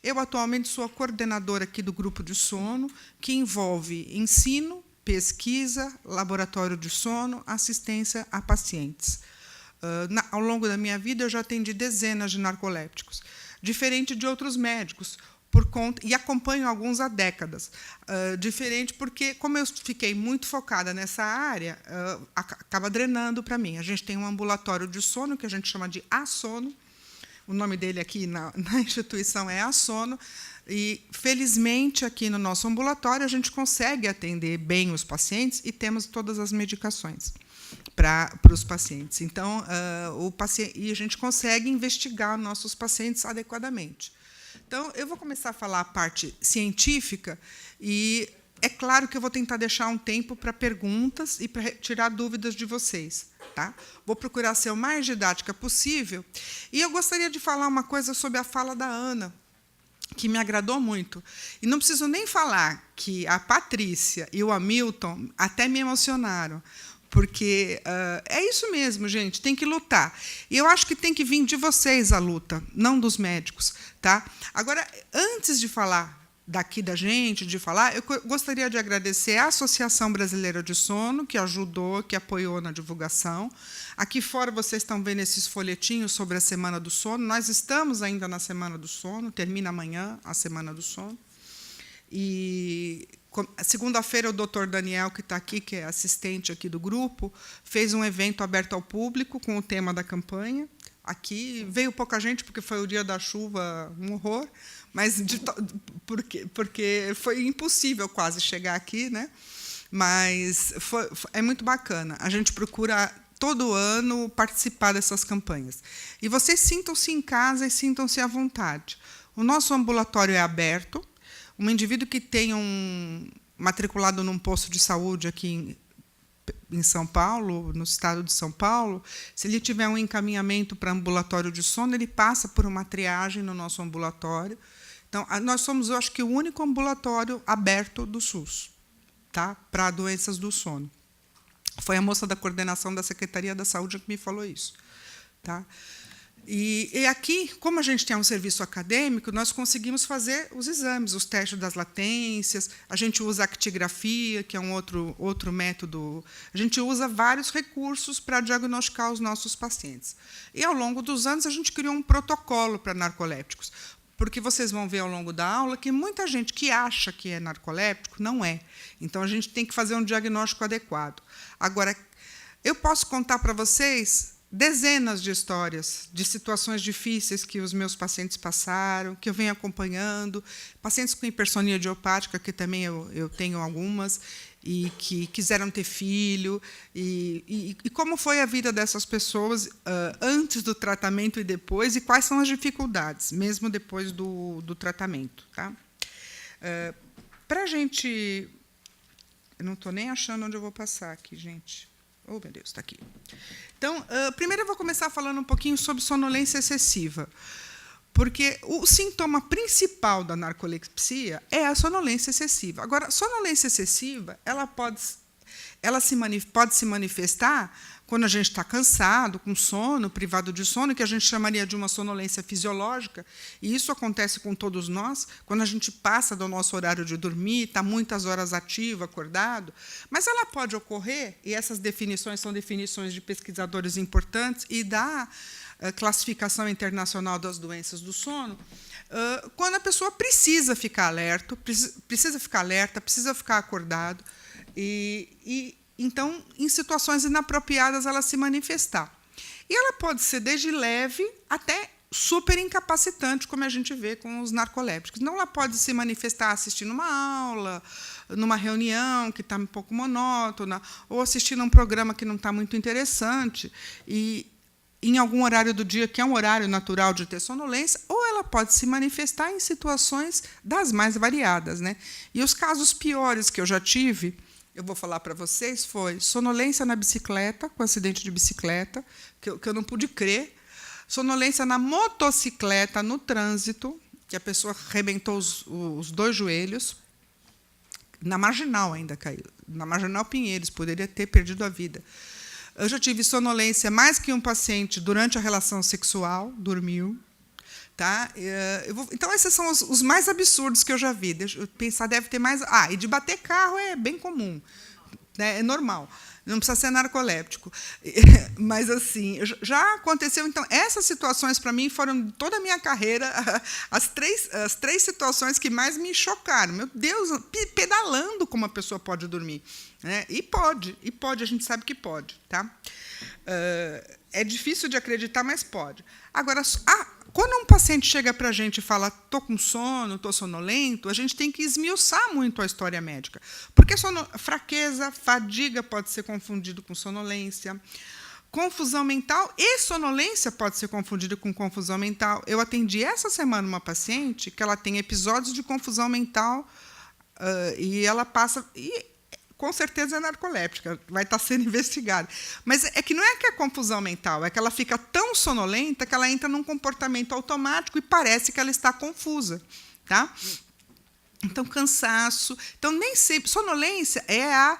Eu, atualmente, sou a coordenadora aqui do grupo de sono, que envolve ensino, pesquisa, laboratório de sono, assistência a pacientes. Ao longo da minha vida, eu já atendi dezenas de narcolépticos, diferente de outros médicos, e acompanho alguns há décadas. Diferente porque, como eu fiquei muito focada nessa área, acaba drenando para mim. A gente tem um ambulatório de sono, que a gente chama de Assono. O nome dele aqui na instituição é Assono. E, felizmente, aqui no nosso ambulatório, a gente consegue atender bem os pacientes e temos todas as medicações para os pacientes. Então, e a gente consegue investigar nossos pacientes adequadamente. Então, eu vou começar a falar a parte científica e é claro que eu vou tentar deixar um tempo para perguntas e para tirar dúvidas de vocês. Tá? Vou procurar ser o mais didática possível. E eu gostaria de falar uma coisa sobre a fala da Ana, que me agradou muito. E não preciso nem falar que a Patrícia e o Hamilton até me emocionaram, porque é isso mesmo, gente, tem que lutar. E eu acho que tem que vir de vocês a luta, não dos médicos. Tá? Agora, antes de falar daqui da gente, eu gostaria de agradecer à Associação Brasileira de Sono, que ajudou, que apoiou na divulgação. Aqui fora vocês estão vendo esses folhetinhos sobre a Semana do Sono. Nós estamos ainda na Semana do Sono, termina amanhã a Semana do Sono. E segunda-feira, o doutor Daniel, que está aqui, que é assistente aqui do grupo, fez um evento aberto ao público com o tema da campanha. Aqui veio pouca gente, porque foi o dia da chuva, um horror, mas porque foi impossível quase chegar aqui, né? Mas é muito bacana. A gente procura, todo ano, participar dessas campanhas. E vocês sintam-se em casa e sintam-se à vontade. O nosso ambulatório é aberto. Um indivíduo que tenha matriculado num posto de saúde aqui em São Paulo, no estado de São Paulo, se ele tiver um encaminhamento para ambulatório de sono, ele passa por uma triagem no nosso ambulatório. Então, nós somos, eu acho que, o único ambulatório aberto do SUS, tá? Para doenças do sono. Foi a moça da coordenação da Secretaria da Saúde que me falou isso. Tá? E aqui, como a gente tem um serviço acadêmico, nós conseguimos fazer os exames, os testes das latências, a gente usa a actigrafia, que é um outro método, a gente usa vários recursos para diagnosticar os nossos pacientes. E, ao longo dos anos, a gente criou um protocolo para narcolépticos, porque vocês vão ver, ao longo da aula, que muita gente que acha que é narcoléptico não é. Então, a gente tem que fazer um diagnóstico adequado. Agora, eu posso contar para vocês dezenas de histórias, de situações difíceis que os meus pacientes passaram, que eu venho acompanhando, pacientes com hipersonia idiopática, que também eu tenho algumas, e que quiseram ter filho, e como foi a vida dessas pessoas antes do tratamento e depois, e quais são as dificuldades, mesmo depois do tratamento. Tá? Para a gente... Eu não estou nem achando onde eu vou passar aqui, gente. Oh, meu Deus, está aqui. Então, primeiro eu vou começar falando um pouquinho sobre sonolência excessiva, porque o sintoma principal da narcolepsia é a sonolência excessiva. Agora, a sonolência excessiva pode se manifestar quando a gente está cansado, com sono, privado de sono, que a gente chamaria de uma sonolência fisiológica, e isso acontece com todos nós, quando a gente passa do nosso horário de dormir, está muitas horas ativo, acordado, mas ela pode ocorrer, e essas definições são definições de pesquisadores importantes e da Classificação Internacional das Doenças do Sono, quando a pessoa precisa ficar alerta, precisa ficar acordado, então, em situações inapropriadas, ela se manifestar. E ela pode ser desde leve até super incapacitante, como a gente vê com os narcolépticos. Não, ela pode se manifestar assistindo uma aula, numa reunião que está um pouco monótona, ou assistindo a um programa que não está muito interessante, e em algum horário do dia, que é um horário natural de ter sonolência, ou ela pode se manifestar em situações das mais variadas. Né? E os casos piores que eu já tive, eu vou falar para vocês, foi sonolência na bicicleta, com acidente de bicicleta, que eu não pude crer, sonolência na motocicleta, no trânsito, que a pessoa arrebentou os dois joelhos, na Marginal ainda caiu, na Marginal Pinheiros, poderia ter perdido a vida. Eu já tive sonolência mais que um paciente durante a relação sexual, dormiu. Tá? Então, esses são os mais absurdos que eu já vi. Deixa eu pensar, deve ter mais. E de bater carro é bem comum, né? É normal. Não precisa ser narcoléptico. Mas, assim, já aconteceu. Então, essas situações, para mim, foram, toda a minha carreira, as três situações que mais me chocaram. Meu Deus, pedalando como a pessoa pode dormir. Né? E pode, a gente sabe que pode. Tá? É difícil de acreditar, mas pode. Agora, quando um paciente chega para a gente e fala estou com sono, estou sonolento, a gente tem que esmiuçar muito a história médica. Porque fraqueza, fadiga pode ser confundido com sonolência. Confusão mental e sonolência pode ser confundido com confusão mental. Eu atendi essa semana uma paciente que ela tem episódios de confusão mental e ela passa... com certeza é narcoléptica, vai estar sendo investigada. Mas é que não é que é confusão mental, é que ela fica tão sonolenta que ela entra num comportamento automático e parece que ela está confusa. Tá? Então, cansaço. Então, nem sempre. Sonolência é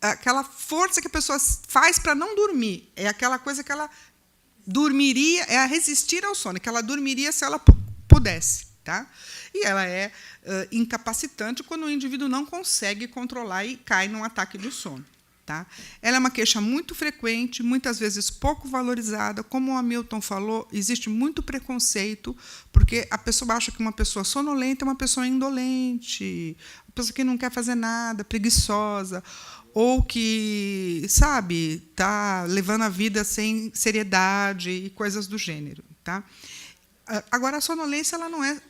aquela força que a pessoa faz para não dormir. É aquela coisa que ela dormiria, é a resistir ao sono, que ela dormiria se ela pudesse. Tá? E ela é incapacitante quando o indivíduo não consegue controlar e cai num ataque de sono. Tá? Ela é uma queixa muito frequente, muitas vezes pouco valorizada. Como o Hamilton falou, existe muito preconceito, porque a pessoa acha que uma pessoa sonolenta é uma pessoa indolente, uma pessoa que não quer fazer nada, preguiçosa, ou que, sabe, está levando a vida sem seriedade e coisas do gênero. Tá? Agora, a sonolência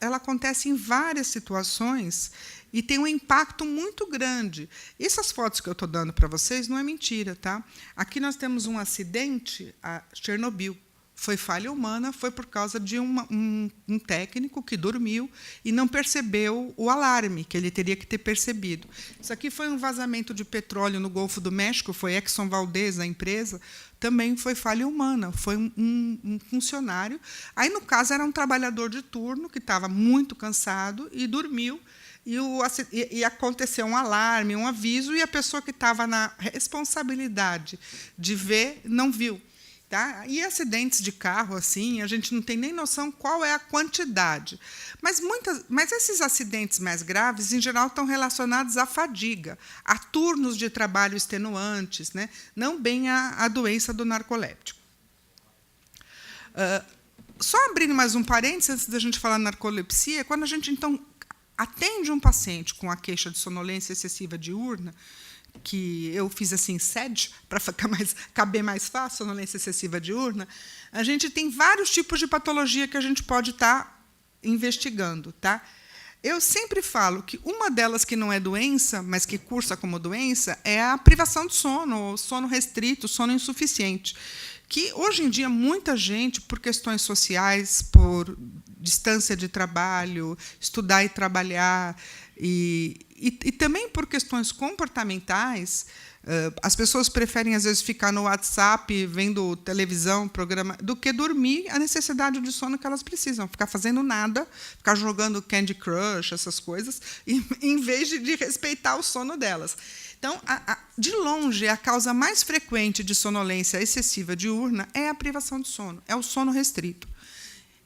ela acontece em várias situações e tem um impacto muito grande. Essas fotos que eu estou dando para vocês não é mentira. Tá? Aqui nós temos um acidente a Chernobyl. Foi falha humana, foi por causa de um técnico que dormiu e não percebeu o alarme que ele teria que ter percebido. Isso aqui foi um vazamento de petróleo no Golfo do México, foi Exxon Valdez, a empresa, também foi falha humana, foi um funcionário. Aí, no caso, era um trabalhador de turno que estava muito cansado e dormiu, e aconteceu um alarme, um aviso, e a pessoa que estava na responsabilidade de ver não viu. Tá? E acidentes de carro, assim, a gente não tem nem noção qual é a quantidade. Mas esses acidentes mais graves, em geral, estão relacionados à fadiga, a turnos de trabalho extenuantes, né? Não bem a doença do narcoléptico. Só abrindo mais um parênteses, antes da gente falar narcolepsia, quando a gente, então, atende um paciente com a queixa de sonolência excessiva diurna, que eu fiz assim, SED, para caber mais fácil, sonolência excessiva diurna, a gente tem vários tipos de patologia que a gente pode estar investigando. Tá? Eu sempre falo que uma delas que não é doença, mas que cursa como doença, é a privação de sono, o sono restrito, o sono insuficiente, que, hoje em dia, muita gente, por questões sociais, por distância de trabalho, estudar e trabalhar, e também por questões comportamentais, as pessoas preferem, às vezes, ficar no WhatsApp, vendo televisão, programa, do que dormir a necessidade de sono que elas precisam, ficar fazendo nada, ficar jogando Candy Crush, essas coisas, em vez de respeitar o sono delas. Então, de longe, a causa mais frequente de sonolência excessiva diurna é a privação de sono, é o sono restrito.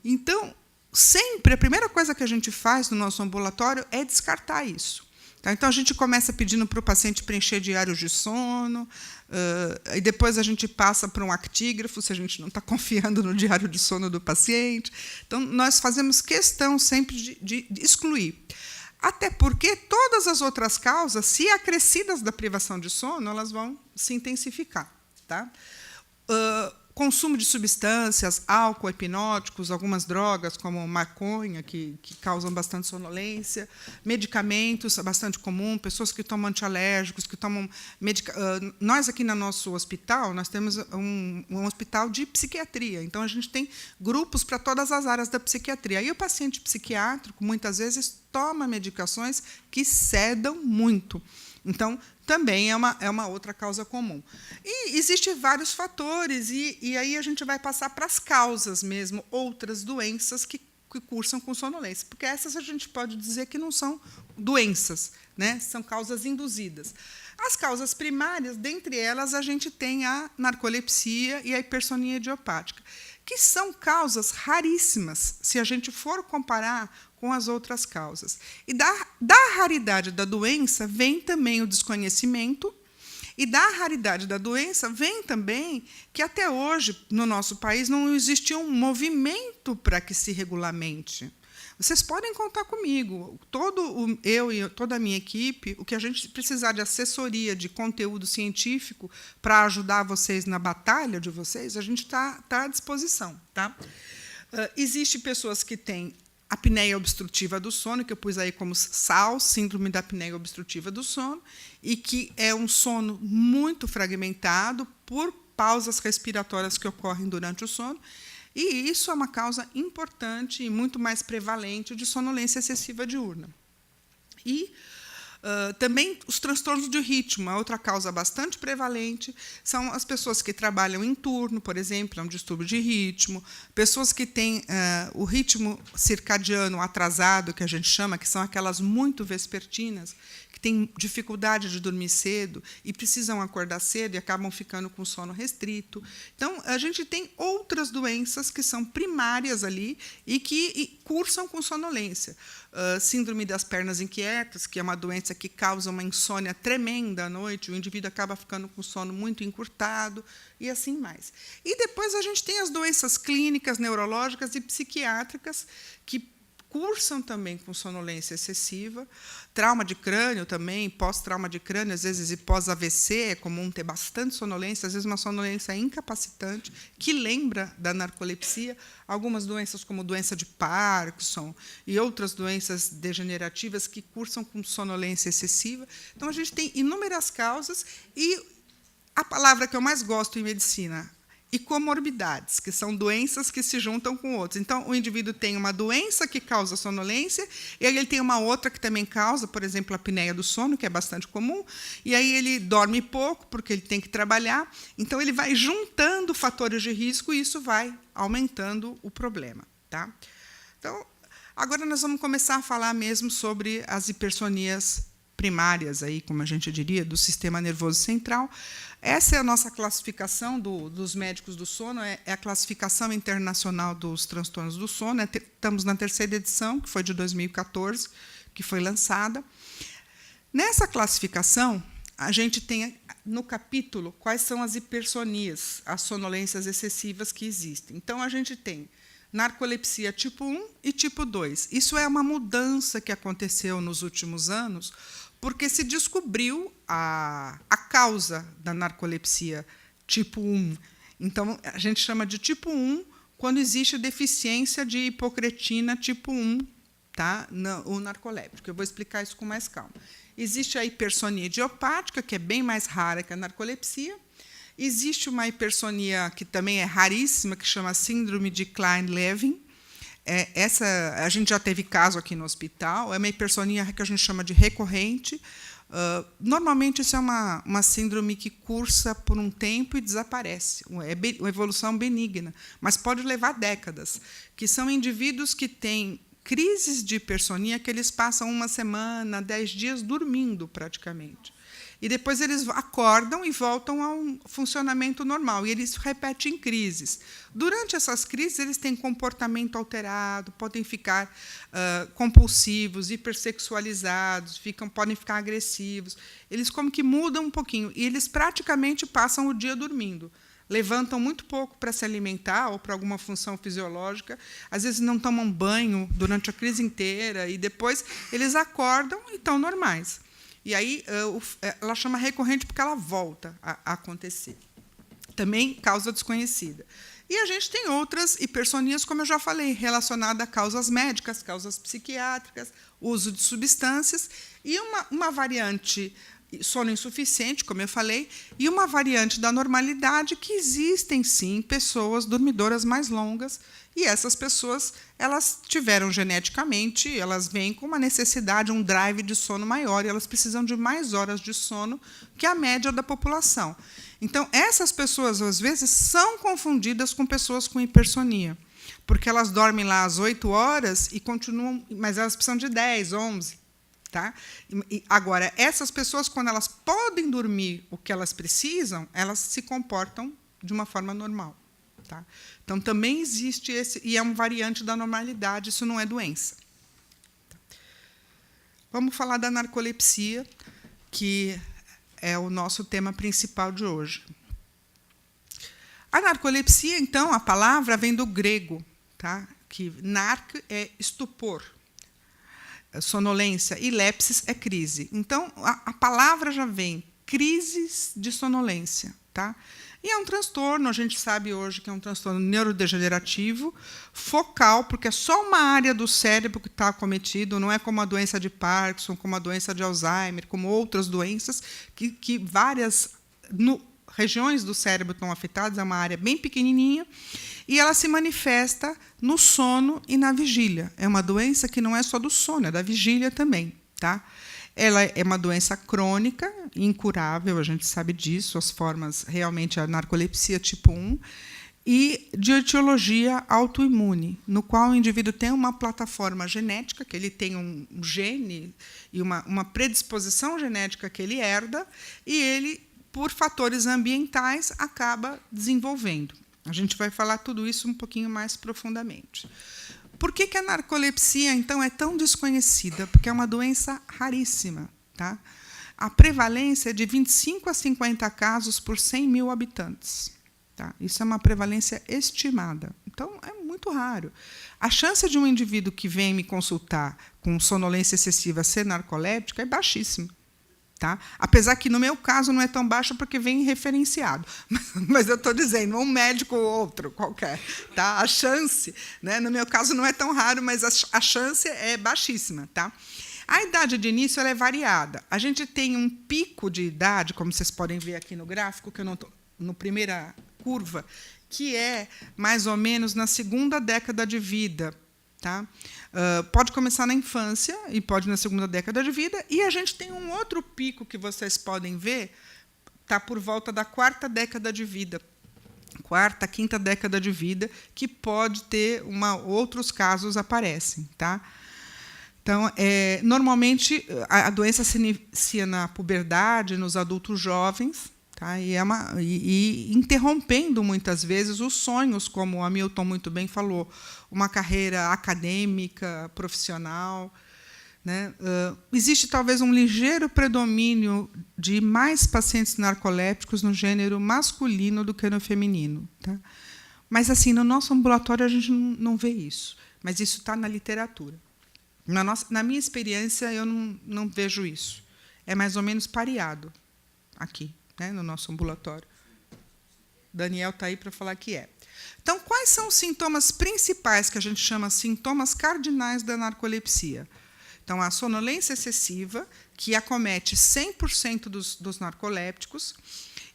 Então, sempre, a primeira coisa que a gente faz no nosso ambulatório é descartar isso. Tá? Então, a gente começa pedindo para o paciente preencher diários de sono, e depois a gente passa para um actígrafo, se a gente não está confiando no diário de sono do paciente. Então, nós fazemos questão sempre de excluir. Até porque todas as outras causas, se acrescidas da privação de sono, elas vão se intensificar. Tá? Consumo de substâncias, álcool, hipnóticos, algumas drogas, como maconha, que causam bastante sonolência, medicamentos, é bastante comum, pessoas que tomam antialérgicos, que tomam... Nós, aqui no nosso hospital, nós temos um hospital de psiquiatria, então a gente tem grupos para todas as áreas da psiquiatria. E o paciente psiquiátrico, muitas vezes, toma medicações que sedam muito. Então, também é uma outra causa comum. E existem vários fatores, e aí a gente vai passar para as causas mesmo, outras doenças que cursam com sonolência, porque essas a gente pode dizer que não são doenças, né? São causas induzidas. As causas primárias, dentre elas, a gente tem a narcolepsia e a hipersonia idiopática, que são causas raríssimas, se a gente for comparar com as outras causas. E da raridade da doença vem também o desconhecimento, e da raridade da doença vem também que, até hoje, no nosso país, não existe um movimento para que se regulamente. Vocês podem contar comigo. Eu e toda a minha equipe, o que a gente precisar de assessoria, de conteúdo científico para ajudar vocês na batalha de vocês, a gente está à disposição. Tá? Existem pessoas que têm apneia obstrutiva do sono, que eu pus aí como SAL, síndrome da apneia obstrutiva do sono, e que é um sono muito fragmentado por pausas respiratórias que ocorrem durante o sono, e isso é uma causa importante e muito mais prevalente de sonolência excessiva diurna. E também os transtornos de ritmo, a outra causa bastante prevalente, são as pessoas que trabalham em turno, por exemplo, é um distúrbio de ritmo, pessoas que têm o ritmo circadiano atrasado, que a gente chama, que são aquelas muito vespertinas, que têm dificuldade de dormir cedo e precisam acordar cedo e acabam ficando com sono restrito. Então, a gente tem outras doenças que são primárias ali e que cursam com sonolência. Síndrome das pernas inquietas, que é uma doença que causa uma insônia tremenda à noite, o indivíduo acaba ficando com sono muito encurtado, e assim mais. E depois a gente tem as doenças clínicas, neurológicas e psiquiátricas, que cursam também com sonolência excessiva, trauma de crânio também, pós-trauma de crânio, às vezes, e pós-AVC, é comum ter bastante sonolência, às vezes uma sonolência incapacitante, que lembra da narcolepsia, algumas doenças como doença de Parkinson e outras doenças degenerativas que cursam com sonolência excessiva. Então, a gente tem inúmeras causas, e a palavra que eu mais gosto em medicina, e comorbidades, que são doenças que se juntam com outras. Então, o indivíduo tem uma doença que causa sonolência, e aí ele tem uma outra que também causa, por exemplo, a apneia do sono, que é bastante comum, e aí ele dorme pouco, porque ele tem que trabalhar. Então, ele vai juntando fatores de risco, e isso vai aumentando o problema. Tá? Então, agora nós vamos começar a falar mesmo sobre as hipersonias primárias, aí, como a gente diria, do sistema nervoso central. Essa é a nossa classificação dos médicos do sono, é a classificação internacional dos transtornos do sono. Estamos na 3ª edição, que foi de 2014, que foi lançada. Nessa classificação, a gente tem no capítulo quais são as hipersonias, as sonolências excessivas que existem. Então, a gente tem narcolepsia tipo 1 e tipo 2. Isso é uma mudança que aconteceu nos últimos anos, porque se descobriu a causa da narcolepsia tipo 1. Então, a gente chama de tipo 1 quando existe deficiência de hipocretina tipo 1, tá? O narcoléptico. Eu vou explicar isso com mais calma. Existe a hipersonia idiopática, que é bem mais rara que a narcolepsia. Existe uma hipersonia que também é raríssima, que chama síndrome de Klein-Levin. Essa a gente já teve caso aqui no hospital. É uma hipersonia que a gente chama de recorrente. Normalmente, isso é uma síndrome que cursa por um tempo e desaparece. É uma evolução benigna, mas pode levar décadas. Que são indivíduos que têm crises de hipersonia que eles passam 1 semana, 10 dias dormindo, praticamente. E depois eles acordam e voltam a um funcionamento normal, e eles repetem crises. Durante essas crises, eles têm comportamento alterado, podem ficar compulsivos, hipersexualizados, podem ficar agressivos. Eles como que mudam um pouquinho, e eles praticamente passam o dia dormindo. Levantam muito pouco para se alimentar ou para alguma função fisiológica, às vezes não tomam banho durante a crise inteira, e depois eles acordam e estão normais. E aí ela chama recorrente porque ela volta a acontecer. Também causa desconhecida. E a gente tem outras hipersonias, como eu já falei, relacionadas a causas médicas, causas psiquiátricas, uso de substâncias, e uma variante sono insuficiente, como eu falei, e uma variante da normalidade, que existem, sim, pessoas dormidoras mais longas, e essas pessoas elas tiveram geneticamente, elas vêm com uma necessidade, um drive de sono maior, e elas precisam de mais horas de sono que a média da população. Então, essas pessoas, às vezes, são confundidas com pessoas com hipersonia, porque elas dormem lá às 8 horas e continuam, mas elas precisam de 10, 11. Tá? Agora, essas pessoas, quando elas podem dormir o que elas precisam, elas se comportam de uma forma normal. Tá? Então, também existe esse, e é uma variante da normalidade, isso não é doença. Vamos falar da narcolepsia, que é o nosso tema principal de hoje. A narcolepsia, então, a palavra vem do grego, tá? Que narc é estupor, sonolência, e lepsis é crise. Então, a palavra já vem, crises de sonolência. Tá? E é um transtorno, a gente sabe hoje que é um transtorno neurodegenerativo, focal, porque é só uma área do cérebro que está acometido, não é como a doença de Parkinson, como a doença de Alzheimer, como outras doenças, que várias regiões do cérebro estão afetadas, é uma área bem pequenininha, e ela se manifesta no sono e na vigília. É uma doença que não é só do sono, é da vigília também. Tá? Ela é uma doença crônica, incurável, a gente sabe disso, as formas, realmente, a narcolepsia tipo 1, e de etiologia autoimune, no qual o indivíduo tem uma plataforma genética, que ele tem um gene e uma predisposição genética que ele herda, e ele, por fatores ambientais, acaba desenvolvendo. A gente vai falar tudo isso um pouquinho mais profundamente. Por que a narcolepsia, então, é tão desconhecida? Porque é uma doença raríssima. Tá? A prevalência é de 25 a 50 casos por 100 mil habitantes. Tá? Isso é uma prevalência estimada. Então, é muito raro. A chance de um indivíduo que vem me consultar com sonolência excessiva ser narcoléptico é baixíssima. Tá? Apesar que, no meu caso, não é tão baixa porque vem referenciado. Mas eu estou dizendo, um médico ou outro qualquer. Tá? A chance, né, no meu caso, não é tão raro, mas a chance é baixíssima. Tá? A idade de início ela é variada. A gente tem um pico de idade, como vocês podem ver aqui no gráfico, que eu não estou na primeira curva, que é mais ou menos na segunda década de vida. Tá? Pode começar na infância e pode na segunda década de vida. E a gente tem um outro pico que vocês podem ver, está por volta da quarta década de vida. Quarta, quinta década de vida, que pode ter outros casos aparecem. Tá? Então, normalmente, a doença se inicia na puberdade, nos adultos jovens, tá? E interrompendo, muitas vezes, os sonhos, como o Hamilton muito bem falou, uma carreira acadêmica, profissional. Né? Existe, talvez, um ligeiro predomínio de mais pacientes narcolépticos no gênero masculino do que no feminino. Tá? Mas, assim, no nosso ambulatório, a gente não vê isso. Mas isso está na literatura. Na minha experiência, eu não vejo isso. É mais ou menos pareado aqui, né, no nosso ambulatório. Daniel está aí para falar que é. Então, quais são os sintomas principais que a gente chama sintomas cardinais da narcolepsia? Então, a sonolência excessiva, que acomete 100% dos narcolépticos,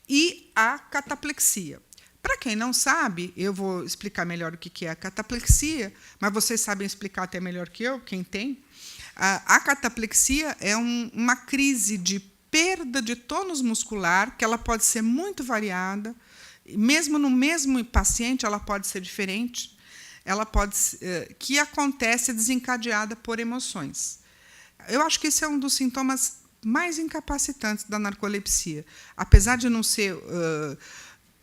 e a cataplexia. Para quem não sabe, eu vou explicar melhor o que é a cataplexia, mas vocês sabem explicar até melhor que eu, quem tem. A cataplexia é uma crise de perda de tônus muscular, que ela pode ser muito variada, mesmo no mesmo paciente, ela pode ser diferente, que acontece desencadeada por emoções. Eu acho que esse é um dos sintomas mais incapacitantes da narcolepsia, apesar de não ser...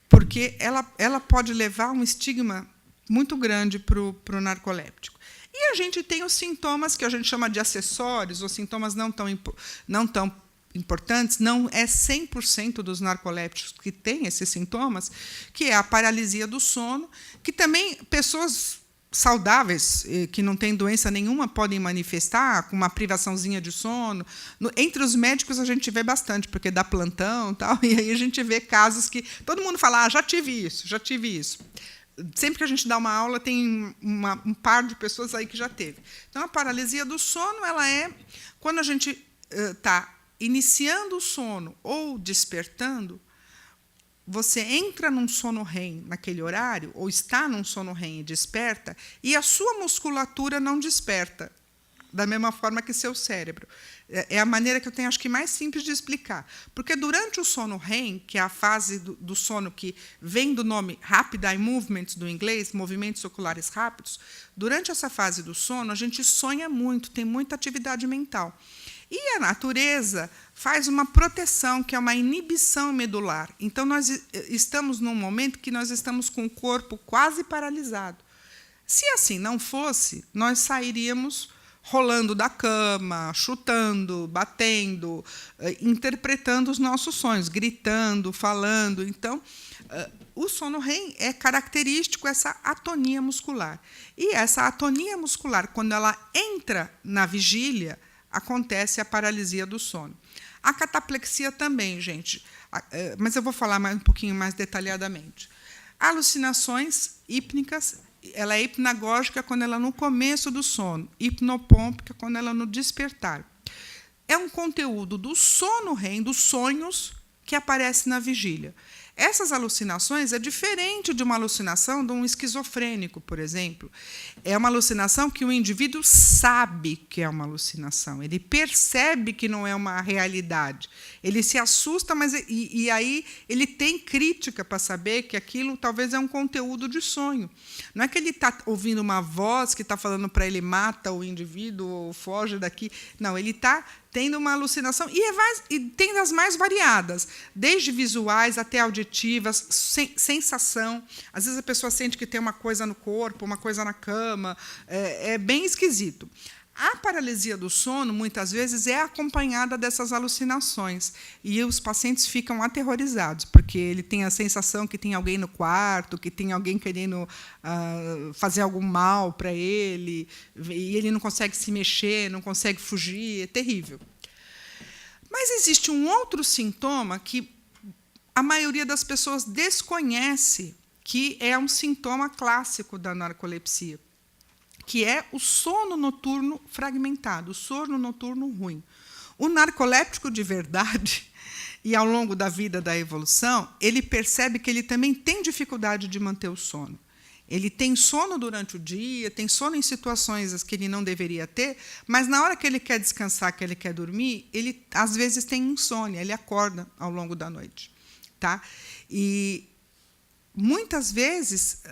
porque ela pode levar um estigma muito grande para o narcoléptico. E a gente tem os sintomas que a gente chama de acessórios, ou sintomas não tão importantes, não é 100% dos narcolépticos que têm esses sintomas, que é a paralisia do sono, que também pessoas saudáveis, que não têm doença nenhuma, podem manifestar com uma privaçãozinha de sono. Entre os médicos, a gente vê bastante, porque dá plantão, tal, e aí a gente vê casos que todo mundo fala, já tive isso, já tive isso. Sempre que a gente dá uma aula, tem um par de pessoas aí que já teve. Então, a paralisia do sono ela é quando a gente está iniciando o sono ou despertando, você entra num sono REM naquele horário, ou está num sono REM e desperta, e a sua musculatura não desperta, da mesma forma que seu cérebro. É a maneira que eu tenho, acho que, mais simples de explicar. Porque durante o sono REM, que é a fase do sono que vem do nome Rapid Eye Movements, do inglês, movimentos oculares rápidos, durante essa fase do sono, a gente sonha muito, tem muita atividade mental. E a natureza faz uma proteção, que é uma inibição medular. Então, nós estamos num momento que nós estamos com o corpo quase paralisado. Se assim não fosse, nós sairíamos rolando da cama, chutando, batendo, interpretando os nossos sonhos, gritando, falando. Então, o sono REM é característico essa atonia muscular. E essa atonia muscular, quando ela entra na vigília, acontece a paralisia do sono. A cataplexia também, gente, mas eu vou falar um pouquinho mais detalhadamente. Alucinações hípnicas, ela é hipnagógica quando ela é no começo do sono, hipnopômpica quando ela é no despertar. É um conteúdo do sono REM, dos sonhos, que aparece na vigília. Essas alucinações é diferente de uma alucinação de um esquizofrênico, por exemplo. É uma alucinação que o indivíduo sabe que é uma alucinação. Ele percebe que não é uma realidade. Ele se assusta, mas e aí ele tem crítica para saber que aquilo talvez é um conteúdo de sonho. Não é que ele está ouvindo uma voz que está falando para ele mata o indivíduo ou foge daqui. Não, ele está tendo uma alucinação, e tem das mais variadas, desde visuais até auditivas, sensação. Às vezes a pessoa sente que tem uma coisa no corpo, uma coisa na cama, é bem esquisito. A paralisia do sono, muitas vezes, é acompanhada dessas alucinações, e os pacientes ficam aterrorizados, porque ele tem a sensação que tem alguém no quarto, que tem alguém querendo fazer algum mal para ele, e ele não consegue se mexer, não consegue fugir, é terrível. Mas existe um outro sintoma que a maioria das pessoas desconhece, que é um sintoma clássico da narcolepsia, que é o sono noturno fragmentado, o sono noturno ruim. O narcoléptico de verdade, e ao longo da vida da evolução, ele percebe que ele também tem dificuldade de manter o sono. Ele tem sono durante o dia, tem sono em situações que ele não deveria ter, mas na hora que ele quer descansar, que ele quer dormir, ele às vezes tem insônia, ele acorda ao longo da noite. Tá? E muitas vezes,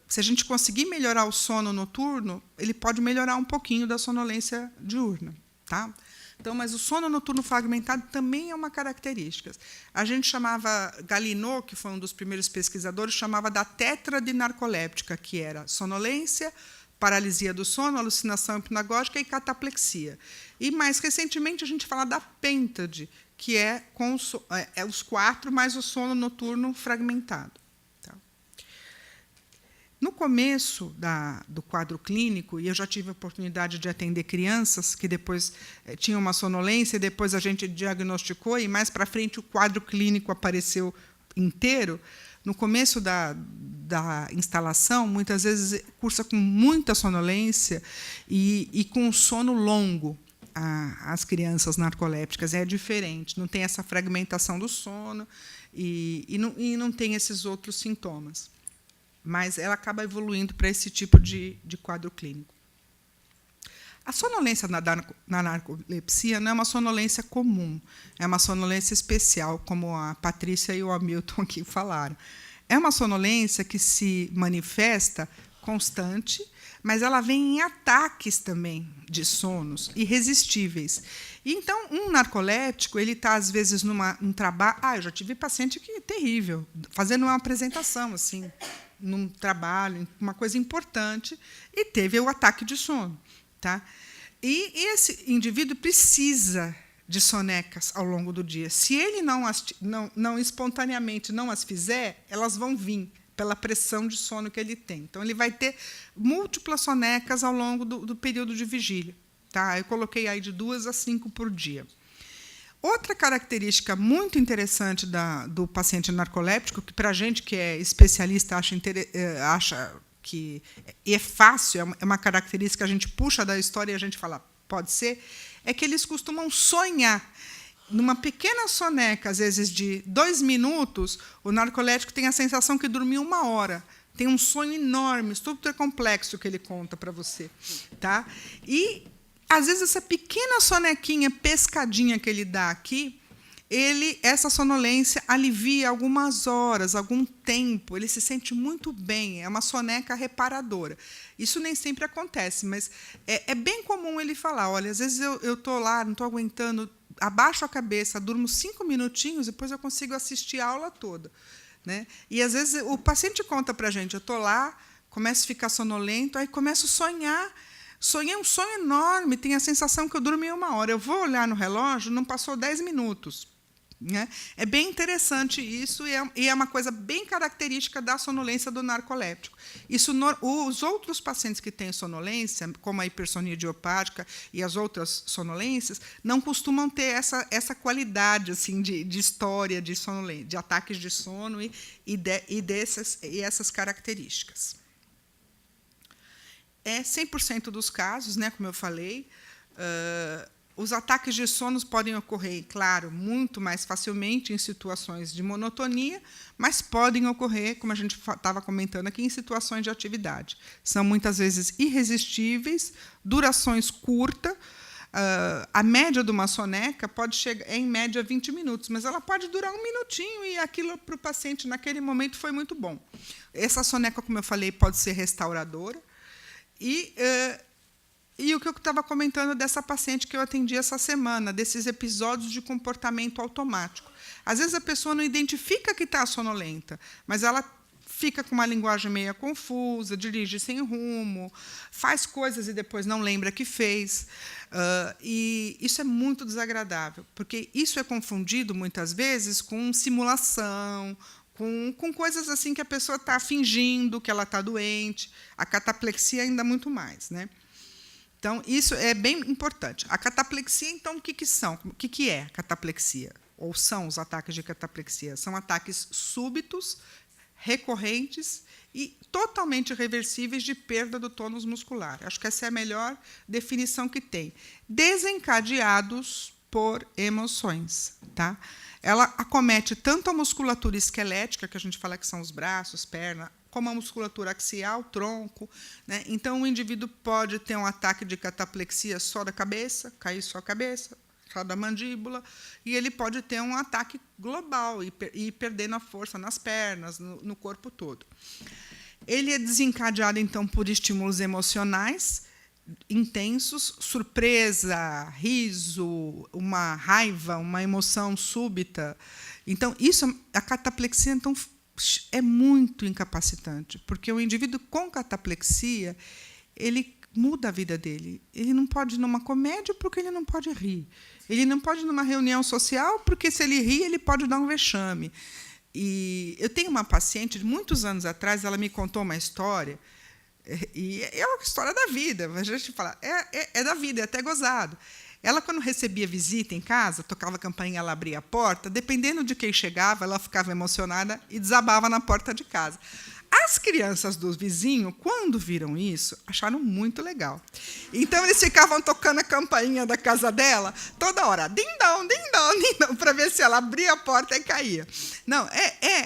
se a gente conseguir melhorar o sono noturno, ele pode melhorar um pouquinho da sonolência diurna. Tá? Então, mas o sono noturno fragmentado também é uma característica. A gente chamava, Galinot, que foi um dos primeiros pesquisadores, chamava da tétrade narcoléptica, que era sonolência, paralisia do sono, alucinação hipnagógica e cataplexia. E, mais recentemente, a gente fala da pêntade, que é com os 4 mais o sono noturno fragmentado. Tá? No começo do quadro clínico, e eu já tive a oportunidade de atender crianças que depois tinham uma sonolência, e depois a gente diagnosticou, e mais para frente o quadro clínico apareceu inteiro. No começo da instalação, muitas vezes cursa com muita sonolência e com sono longo. As crianças narcolépticas é diferente, não tem essa fragmentação do sono e não tem esses outros sintomas. Mas ela acaba evoluindo para esse tipo de quadro clínico. A sonolência na narcolepsia não é uma sonolência comum, é uma sonolência especial, como a Patrícia e o Hamilton aqui falaram. É uma sonolência que se manifesta constante, mas ela vem em ataques também de sonos irresistíveis. E, então, um narcoléptico ele está, às vezes, num trabalho... eu já tive paciente que é terrível, fazendo uma apresentação, assim, num trabalho, uma coisa importante, e teve o ataque de sono. Tá? E esse indivíduo precisa de sonecas ao longo do dia. Se ele não espontaneamente não as fizer, elas vão vir pela pressão de sono que ele tem. Então, ele vai ter múltiplas sonecas ao longo do período de vigília. Tá? Eu coloquei aí de 2 a 5 por dia. Outra característica muito interessante do paciente narcoléptico, que, para a gente que é especialista, acha que é fácil, é uma característica que a gente puxa da história e a gente fala, pode ser, é que eles costumam sonhar. Numa pequena soneca, às vezes de 2 minutos, o narcoléptico tem a sensação que dormiu 1 hora. Tem um sonho enorme, super complexo que ele conta para você. Tá? E, às vezes, essa pequena sonequinha, pescadinha que ele dá aqui, essa sonolência alivia algumas horas, algum tempo, ele se sente muito bem, é uma soneca reparadora. Isso nem sempre acontece, mas é bem comum ele falar, olha, às vezes eu estou lá, não estou aguentando, abaixo a cabeça, durmo 5 minutinhos, depois eu consigo assistir a aula toda. Né? E, às vezes, o paciente conta para a gente, eu estou lá, começo a ficar sonolento, aí começo a sonhar, sonhei um sonho enorme, tenho a sensação que eu dormi 1 hora. Eu vou olhar no relógio, não passou 10 minutos. Né? É bem interessante isso, e é uma coisa bem característica da sonolência do narcoléptico. Isso, os outros pacientes que têm sonolência, como a hipersonia idiopática e as outras sonolências, não costumam ter essa qualidade assim, de história de sonolência, de ataques de sono e essas características. 100% dos casos, né, como eu falei, os ataques de sono podem ocorrer, claro, muito mais facilmente em situações de monotonia, mas podem ocorrer, como a gente estava comentando aqui, em situações de atividade. São, muitas vezes, irresistíveis, durações curtas. A média de uma soneca pode chegar, em média, 20 minutos, mas ela pode durar 1 minutinho e aquilo, para o paciente, naquele momento, foi muito bom. Essa soneca, como eu falei, pode ser restauradora. E o que eu estava comentando dessa paciente que eu atendi essa semana, desses episódios de comportamento automático. Às vezes a pessoa não identifica que está sonolenta, mas ela fica com uma linguagem meio confusa, dirige sem rumo, faz coisas e depois não lembra que fez. E isso é muito desagradável, porque isso é confundido, muitas vezes, com simulação, com coisas assim que a pessoa está fingindo que ela está doente. A cataplexia ainda muito mais, né? Então, isso é bem importante. A cataplexia, então, o que são? O que é cataplexia? Ou são os ataques de cataplexia? São ataques súbitos, recorrentes e totalmente reversíveis de perda do tônus muscular. Acho que essa é a melhor definição que tem. Desencadeados por emoções. Tá? Ela acomete tanto a musculatura esquelética, que a gente fala que são os braços, perna, como a musculatura axial, tronco. Né? Então, o indivíduo pode ter um ataque de cataplexia só da cabeça, cair só a cabeça, só da mandíbula, e ele pode ter um ataque global e perdendo a força nas pernas, no corpo todo. Ele é desencadeado, então, por estímulos emocionais intensos, surpresa, riso, uma raiva, uma emoção súbita. Então, a cataplexia, então, é muito incapacitante, porque o indivíduo com cataplexia, ele muda a vida dele. Ele não pode ir numa comédia porque ele não pode rir. Ele não pode ir numa reunião social porque, se ele rir, ele pode dar um vexame. E eu tenho uma paciente, de muitos anos atrás, ela me contou uma história, e é uma história da vida, a gente fala, é da vida, é até gozado. Ela, quando recebia visita em casa, tocava a campainha, ela abria a porta, dependendo de quem chegava, ela ficava emocionada e desabava na porta de casa. As crianças do vizinho, quando viram isso, acharam muito legal. Então, eles ficavam tocando a campainha da casa dela toda hora, ding-dong, ding-dong, ding-dong, para ver se ela abria a porta e caía. Não,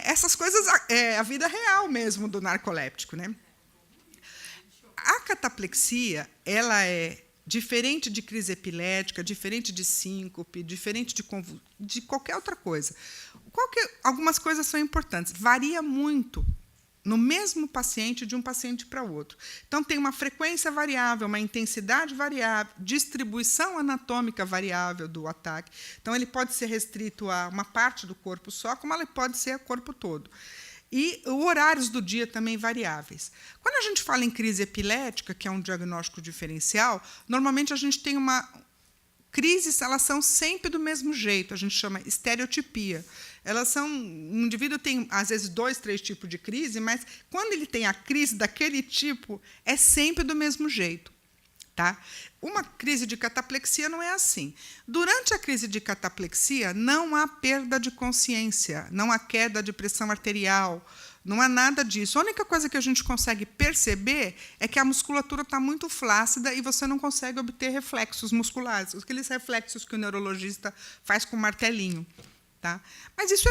essas coisas é a vida real mesmo do narcoléptico. Né? A cataplexia, ela é diferente de crise epilética, diferente de síncope, diferente de qualquer outra coisa. Algumas coisas são importantes. Varia muito no mesmo paciente, de um paciente para o outro. Então, tem uma frequência variável, uma intensidade variável, distribuição anatômica variável do ataque. Então, ele pode ser restrito a uma parte do corpo só, como ele pode ser o corpo todo. E horários do dia também variáveis. Quando a gente fala em crise epilética, que é um diagnóstico diferencial, normalmente a gente tem crises, elas são sempre do mesmo jeito, a gente chama estereotipia. Um indivíduo tem, às vezes, 2, 3 tipos de crise, mas, quando ele tem a crise daquele tipo, é sempre do mesmo jeito. Tá? Uma crise de cataplexia não é assim. Durante a crise de cataplexia, não há perda de consciência, não há queda de pressão arterial, não há nada disso. A única coisa que a gente consegue perceber é que a musculatura está muito flácida e você não consegue obter reflexos musculares, aqueles reflexos que o neurologista faz com o martelinho. Tá? Mas isso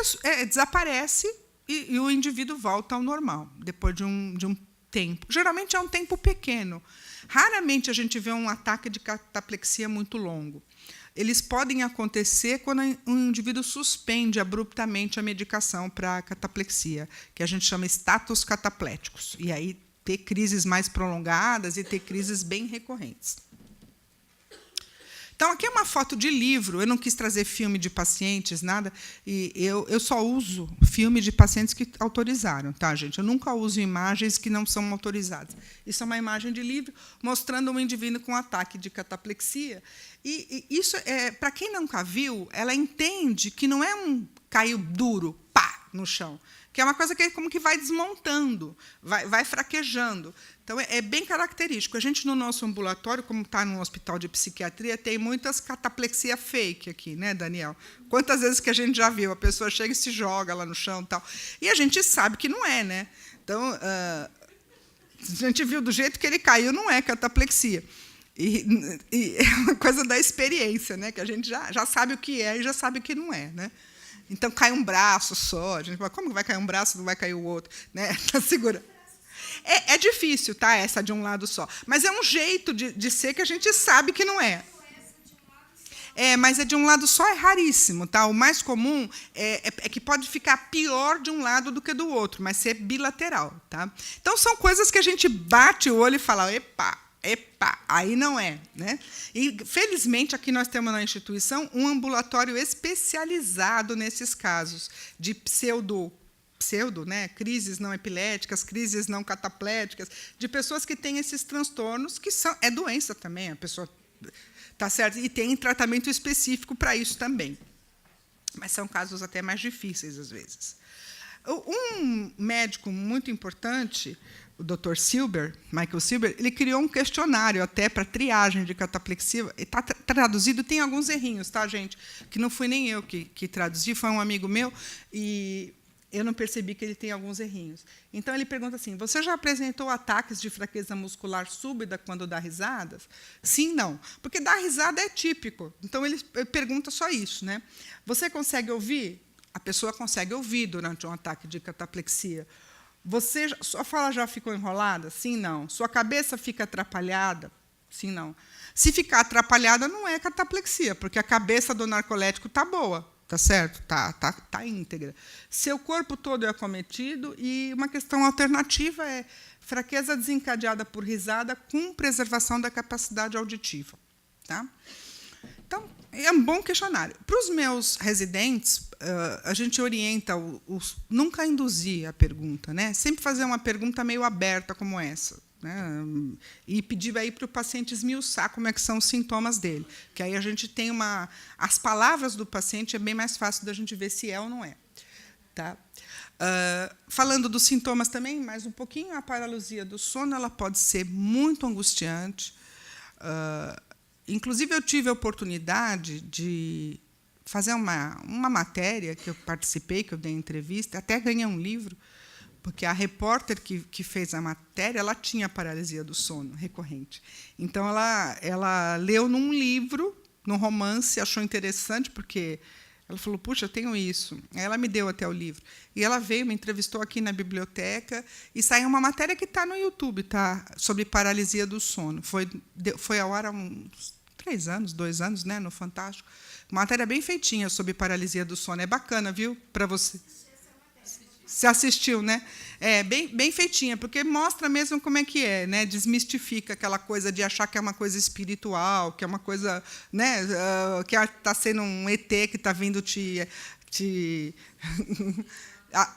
desaparece e o indivíduo volta ao normal, depois de um tempo. Geralmente é um tempo pequeno. Raramente a gente vê um ataque de cataplexia muito longo. eles podem acontecer quando um indivíduo suspende abruptamente a medicação para a cataplexia, que a gente chama status catapléticos, e aí ter crises mais prolongadas e ter crises bem recorrentes. Então, aqui é uma foto de livro. Eu não quis trazer filme de pacientes, nada. E eu só uso filme de pacientes que autorizaram, tá, gente? Eu nunca uso imagens que não são autorizadas. Isso é uma imagem de livro mostrando um indivíduo com ataque de cataplexia. E isso, para quem nunca viu, ela entende que não é um caiu duro, pá, no chão, que é uma coisa que como que vai desmontando, vai fraquejando. Então, é bem característico. A gente, no nosso ambulatório, como está num hospital de psiquiatria, tem muitas cataplexia fake aqui, né, Daniel? Quantas vezes que a gente já viu? A pessoa chega e se joga lá no chão e tal. E a gente sabe que não é, né? Então, a gente viu do jeito que ele caiu, não é cataplexia. E é uma coisa da experiência, né? Que a gente já sabe o que é e já sabe o que não é, né? Então, cai um braço só. A gente fala, como vai cair um braço e não vai cair o outro? Né? Tá segura. É difícil, tá? Essa de um lado só. Mas é um jeito de ser que a gente sabe que não é. Mas é de um lado só, é raríssimo. Tá? O mais comum é que pode ficar pior de um lado do que do outro, mas ser bilateral. Tá? Então, são coisas que a gente bate o olho e fala, epa, aí não é. Né? E, felizmente, aqui nós temos na instituição um ambulatório especializado nesses casos de pseudo, né, crises não epiléticas, crises não catapléticas, de pessoas que têm esses transtornos, que é doença também, a pessoa está certo, e tem tratamento específico para isso também. Mas são casos até mais difíceis, às vezes. Um médico muito importante, o Dr. Silber, Michael Silber, ele criou um questionário até para triagem de cataplexia. Está traduzido, tem alguns errinhos, tá, gente? Que não fui nem eu que traduzi, foi um amigo meu, e eu não percebi que ele tem alguns errinhos. Então, ele pergunta assim, você já apresentou ataques de fraqueza muscular súbita quando dá risadas? Sim, não. Porque dar risada é típico. Então, ele pergunta só isso. Né? Você consegue ouvir? A pessoa consegue ouvir durante um ataque de cataplexia. Sua fala já ficou enrolada? Sim, não. Sua cabeça fica atrapalhada? Sim, não. Se ficar atrapalhada, não é cataplexia, porque a cabeça do narcolético está boa. Tá certo? Tá íntegra. Seu corpo todo é acometido e uma questão alternativa é fraqueza desencadeada por risada com preservação da capacidade auditiva. Tá? Então, é um bom questionário. Para os meus residentes, a gente orienta nunca induzir a pergunta, né? Sempre fazer uma pergunta meio aberta como essa. Né? E pedir aí para o paciente esmiuçar como é que são os sintomas dele, que aí a gente tem as palavras do paciente é bem mais fácil da gente ver se é ou não é. Tá? Falando dos sintomas também, mais um pouquinho, a paralisia do sono ela pode ser muito angustiante. Inclusive, eu tive a oportunidade de fazer uma matéria que eu participei, que eu dei entrevista, até ganhei um livro, porque a repórter que fez a matéria ela tinha paralisia do sono recorrente. Então, ela leu num livro, num romance, achou interessante, porque ela falou, puxa, eu tenho isso. Aí ela me deu até o livro. E ela veio, me entrevistou aqui na biblioteca, e saiu uma matéria que está no YouTube, tá, sobre paralisia do sono. Foi ao ar há uns 2 anos, né, no Fantástico. Uma matéria bem feitinha sobre paralisia do sono. É bacana, viu, para você. Você assistiu, né? É bem feitinha, porque mostra mesmo como é que é, né? Desmistifica aquela coisa de achar que é uma coisa espiritual, que é uma coisa, né? Que está sendo um ET que está vindo te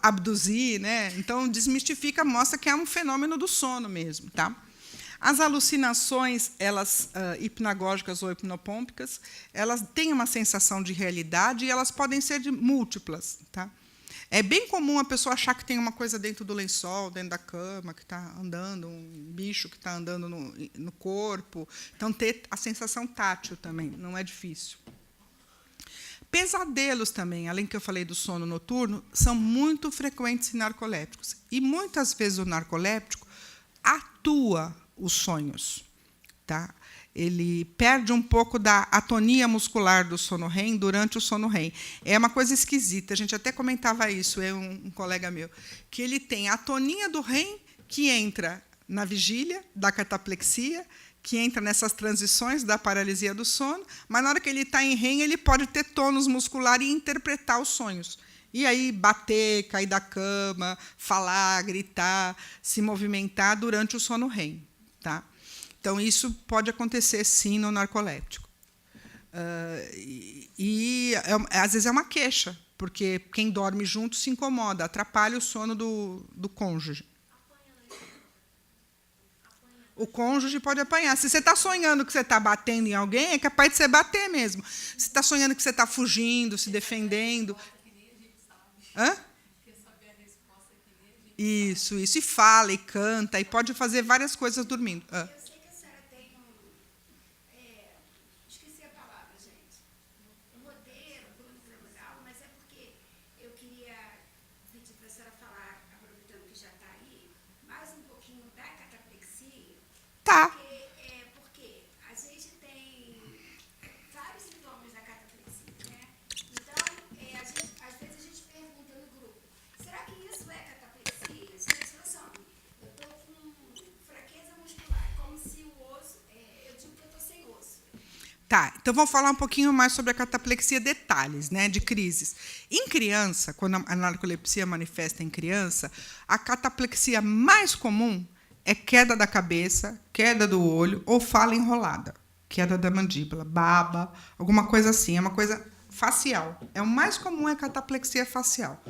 abduzir, né? Então desmistifica, mostra que é um fenômeno do sono mesmo, tá? As alucinações, elas hipnagógicas ou hipnopômpicas, elas têm uma sensação de realidade e elas podem ser múltiplas, tá? É bem comum a pessoa achar que tem uma coisa dentro do lençol, dentro da cama, que está andando, um bicho que está andando no corpo. Então, ter a sensação tátil também, não é difícil. Pesadelos também, além que eu falei do sono noturno, são muito frequentes em narcolépticos. E, muitas vezes, o narcoléptico atua os sonhos. Tá? Ele perde um pouco da atonia muscular do sono REM durante o sono REM. É uma coisa esquisita, a gente até comentava isso, um colega meu, que ele tem a atonia do REM que entra na vigília da cataplexia que entra nessas transições da paralisia do sono, mas na hora que ele está em REM, ele pode ter tônus muscular e interpretar os sonhos. E aí bater, cair da cama, falar, gritar, se movimentar durante o sono REM. Tá? Então, isso pode acontecer, sim, no narcoléptico. Às vezes, é uma queixa, porque quem dorme junto se incomoda, atrapalha o sono do cônjuge. O cônjuge pode apanhar. Se você está sonhando que você está batendo em alguém, é capaz de você bater mesmo. Se está sonhando que você está fugindo, se defendendo. Hã? Isso. E fala, e canta, e pode fazer várias coisas dormindo. Eu sei que a senhora tem esqueci a palavra, gente. Um roteiro cronogramal, mas é porque eu queria pedir para a senhora falar, aproveitando que já está aí, mais um pouquinho da cataplexia. Tá. Porque a gente tem vários sintomas da cataplexia, né? Então, às vezes a gente pergunta no grupo, será que isso é cataplexia? Se a situação, eu estou com fraqueza muscular, como se o osso, eu digo que eu estou sem osso. Tá, então vamos falar um pouquinho mais sobre a cataplexia, detalhes, né, de crises. Em criança, quando a narcolepsia manifesta em criança, a cataplexia mais comum é queda da cabeça, queda do olho ou fala enrolada, queda da mandíbula, baba, alguma coisa assim, é uma coisa facial. O mais comum é a cataplexia facial.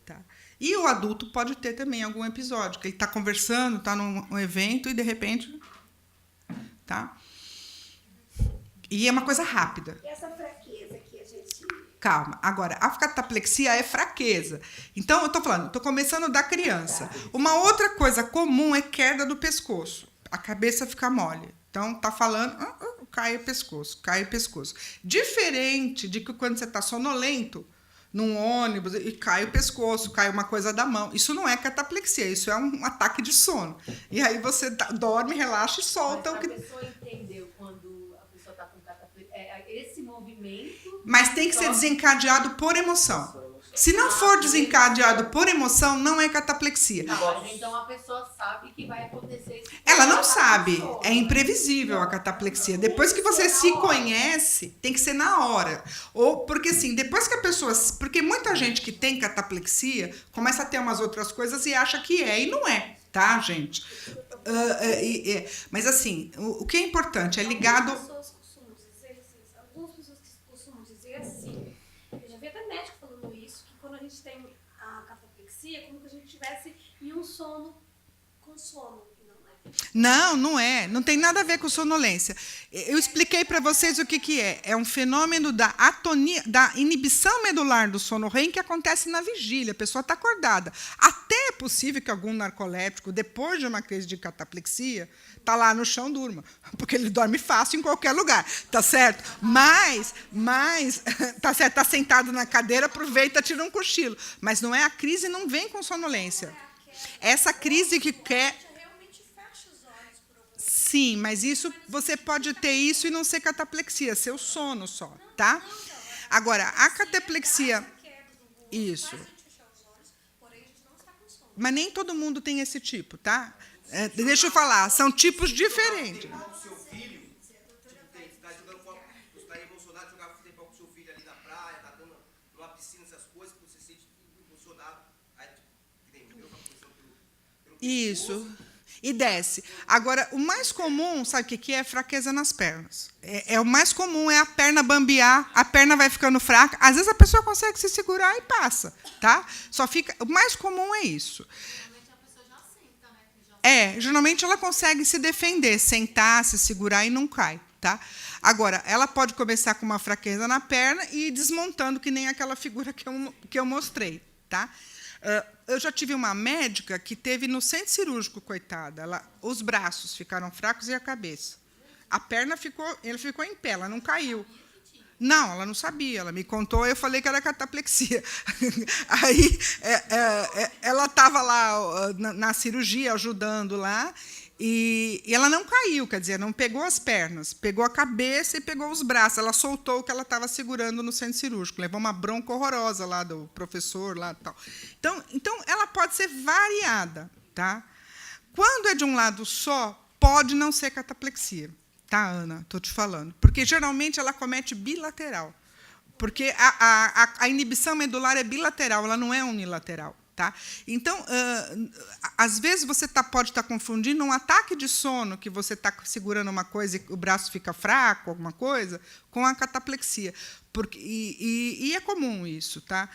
Tá? E o adulto pode ter também algum episódio, que ele está conversando, está num evento e, de repente... Tá? E é uma coisa rápida. E essa fraqueza que a gente... Calma. Agora, a cataplexia é fraqueza. Então, eu estou começando da criança. Uma outra coisa comum é queda do pescoço. A cabeça fica mole. Então, está falando, cai o pescoço, cai o pescoço. Diferente de que quando você está sonolento, num ônibus, e cai o pescoço, cai uma coisa da mão. Isso não é cataplexia, isso é um ataque de sono. E aí você dorme, relaxa e solta. Mas a pessoa entendeu quando a pessoa está com cataplexia, esse movimento... Mas tem que ser desencadeado por emoção. Se não for desencadeado por emoção, não é cataplexia. Então a pessoa sabe que vai acontecer isso. Ela não sabe, é imprevisível a cataplexia. Depois que você se conhece, tem que ser na hora. Ou porque assim, depois que a pessoa, porque muita gente que tem cataplexia começa a ter umas outras coisas e acha que é e não é, tá, gente? Mas assim, o que é importante é ligado. Algumas pessoas costumam dizer assim, eu já vi até médico falando isso, que quando a gente tem a cataplexia, é como se a gente estivesse em um sono com sono. Não é. Não tem nada a ver com sonolência. Eu expliquei para vocês o que é. É um fenômeno da atonia, da inibição medular do sono REM que acontece na vigília. A pessoa está acordada. Até é possível que algum narcoléptico, depois de uma crise de cataplexia, está lá no chão, durma. Porque ele dorme fácil em qualquer lugar. Tá certo? Mas tá certo, está sentado na cadeira, aproveita, tira um cochilo. Mas não é a crise, não vem com sonolência. Essa crise que quer... Sim, mas isso você pode ter isso e não ser cataplexia, ser o sono só, tá? Agora, a cataplexia... Isso. Mas nem todo mundo tem esse tipo, tá? Deixa eu falar, são tipos diferentes. Isso. E desce. Agora, o mais comum, sabe o que é? Fraqueza nas pernas. O mais comum é a perna bambear, a perna vai ficando fraca. Às vezes a pessoa consegue se segurar e passa, tá? Só fica. O mais comum é isso. Geralmente a pessoa já senta, né? Geralmente ela consegue se defender, sentar, se segurar e não cai, tá? Agora, ela pode começar com uma fraqueza na perna e ir desmontando, que nem aquela figura que eu mostrei, tá? Eu já tive uma médica que teve no centro cirúrgico, coitada. Os braços ficaram fracos e a cabeça. A perna ficou em pé, ela não caiu. Não, ela não sabia. Ela me contou, eu falei que era cataplexia. Aí ela estava lá na cirurgia, ajudando lá, e ela não caiu, quer dizer, não pegou as pernas, pegou a cabeça e pegou os braços. Ela soltou o que ela estava segurando no centro cirúrgico. Levou uma bronca horrorosa lá do professor. Lá, tal. Então, ela pode ser variada. Tá? Quando é de um lado só, pode não ser cataplexia, tá, Ana? Estou te falando. Porque, geralmente, ela comete bilateral. Porque a inibição medular é bilateral, ela não é unilateral. Tá? Então, às vezes, você pode estar confundindo um ataque de sono, que você está segurando uma coisa e o braço fica fraco, alguma coisa, com a cataplexia. E é comum isso, tá?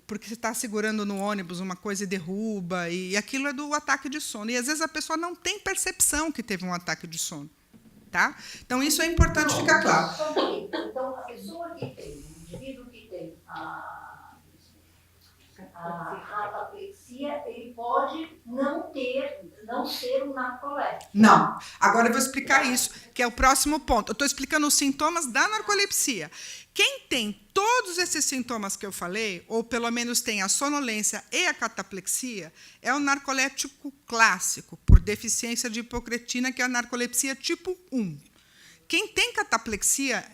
Porque você está segurando no ônibus uma coisa e derruba, e aquilo é do ataque de sono. E, às vezes, a pessoa não tem percepção que teve um ataque de sono. Tá? Então, isso é importante ficar claro. Então, a pessoa que tem, o indivíduo que tem a cataplexia, ele pode não ser um narcoléptico. Não. Agora eu vou explicar isso, que é o próximo ponto. Eu estou explicando os sintomas da narcolepsia. Quem tem todos esses sintomas que eu falei, ou pelo menos tem a sonolência e a cataplexia, é o narcoléptico clássico, por deficiência de hipocretina, que é a narcolepsia tipo 1. Quem tem cataplexia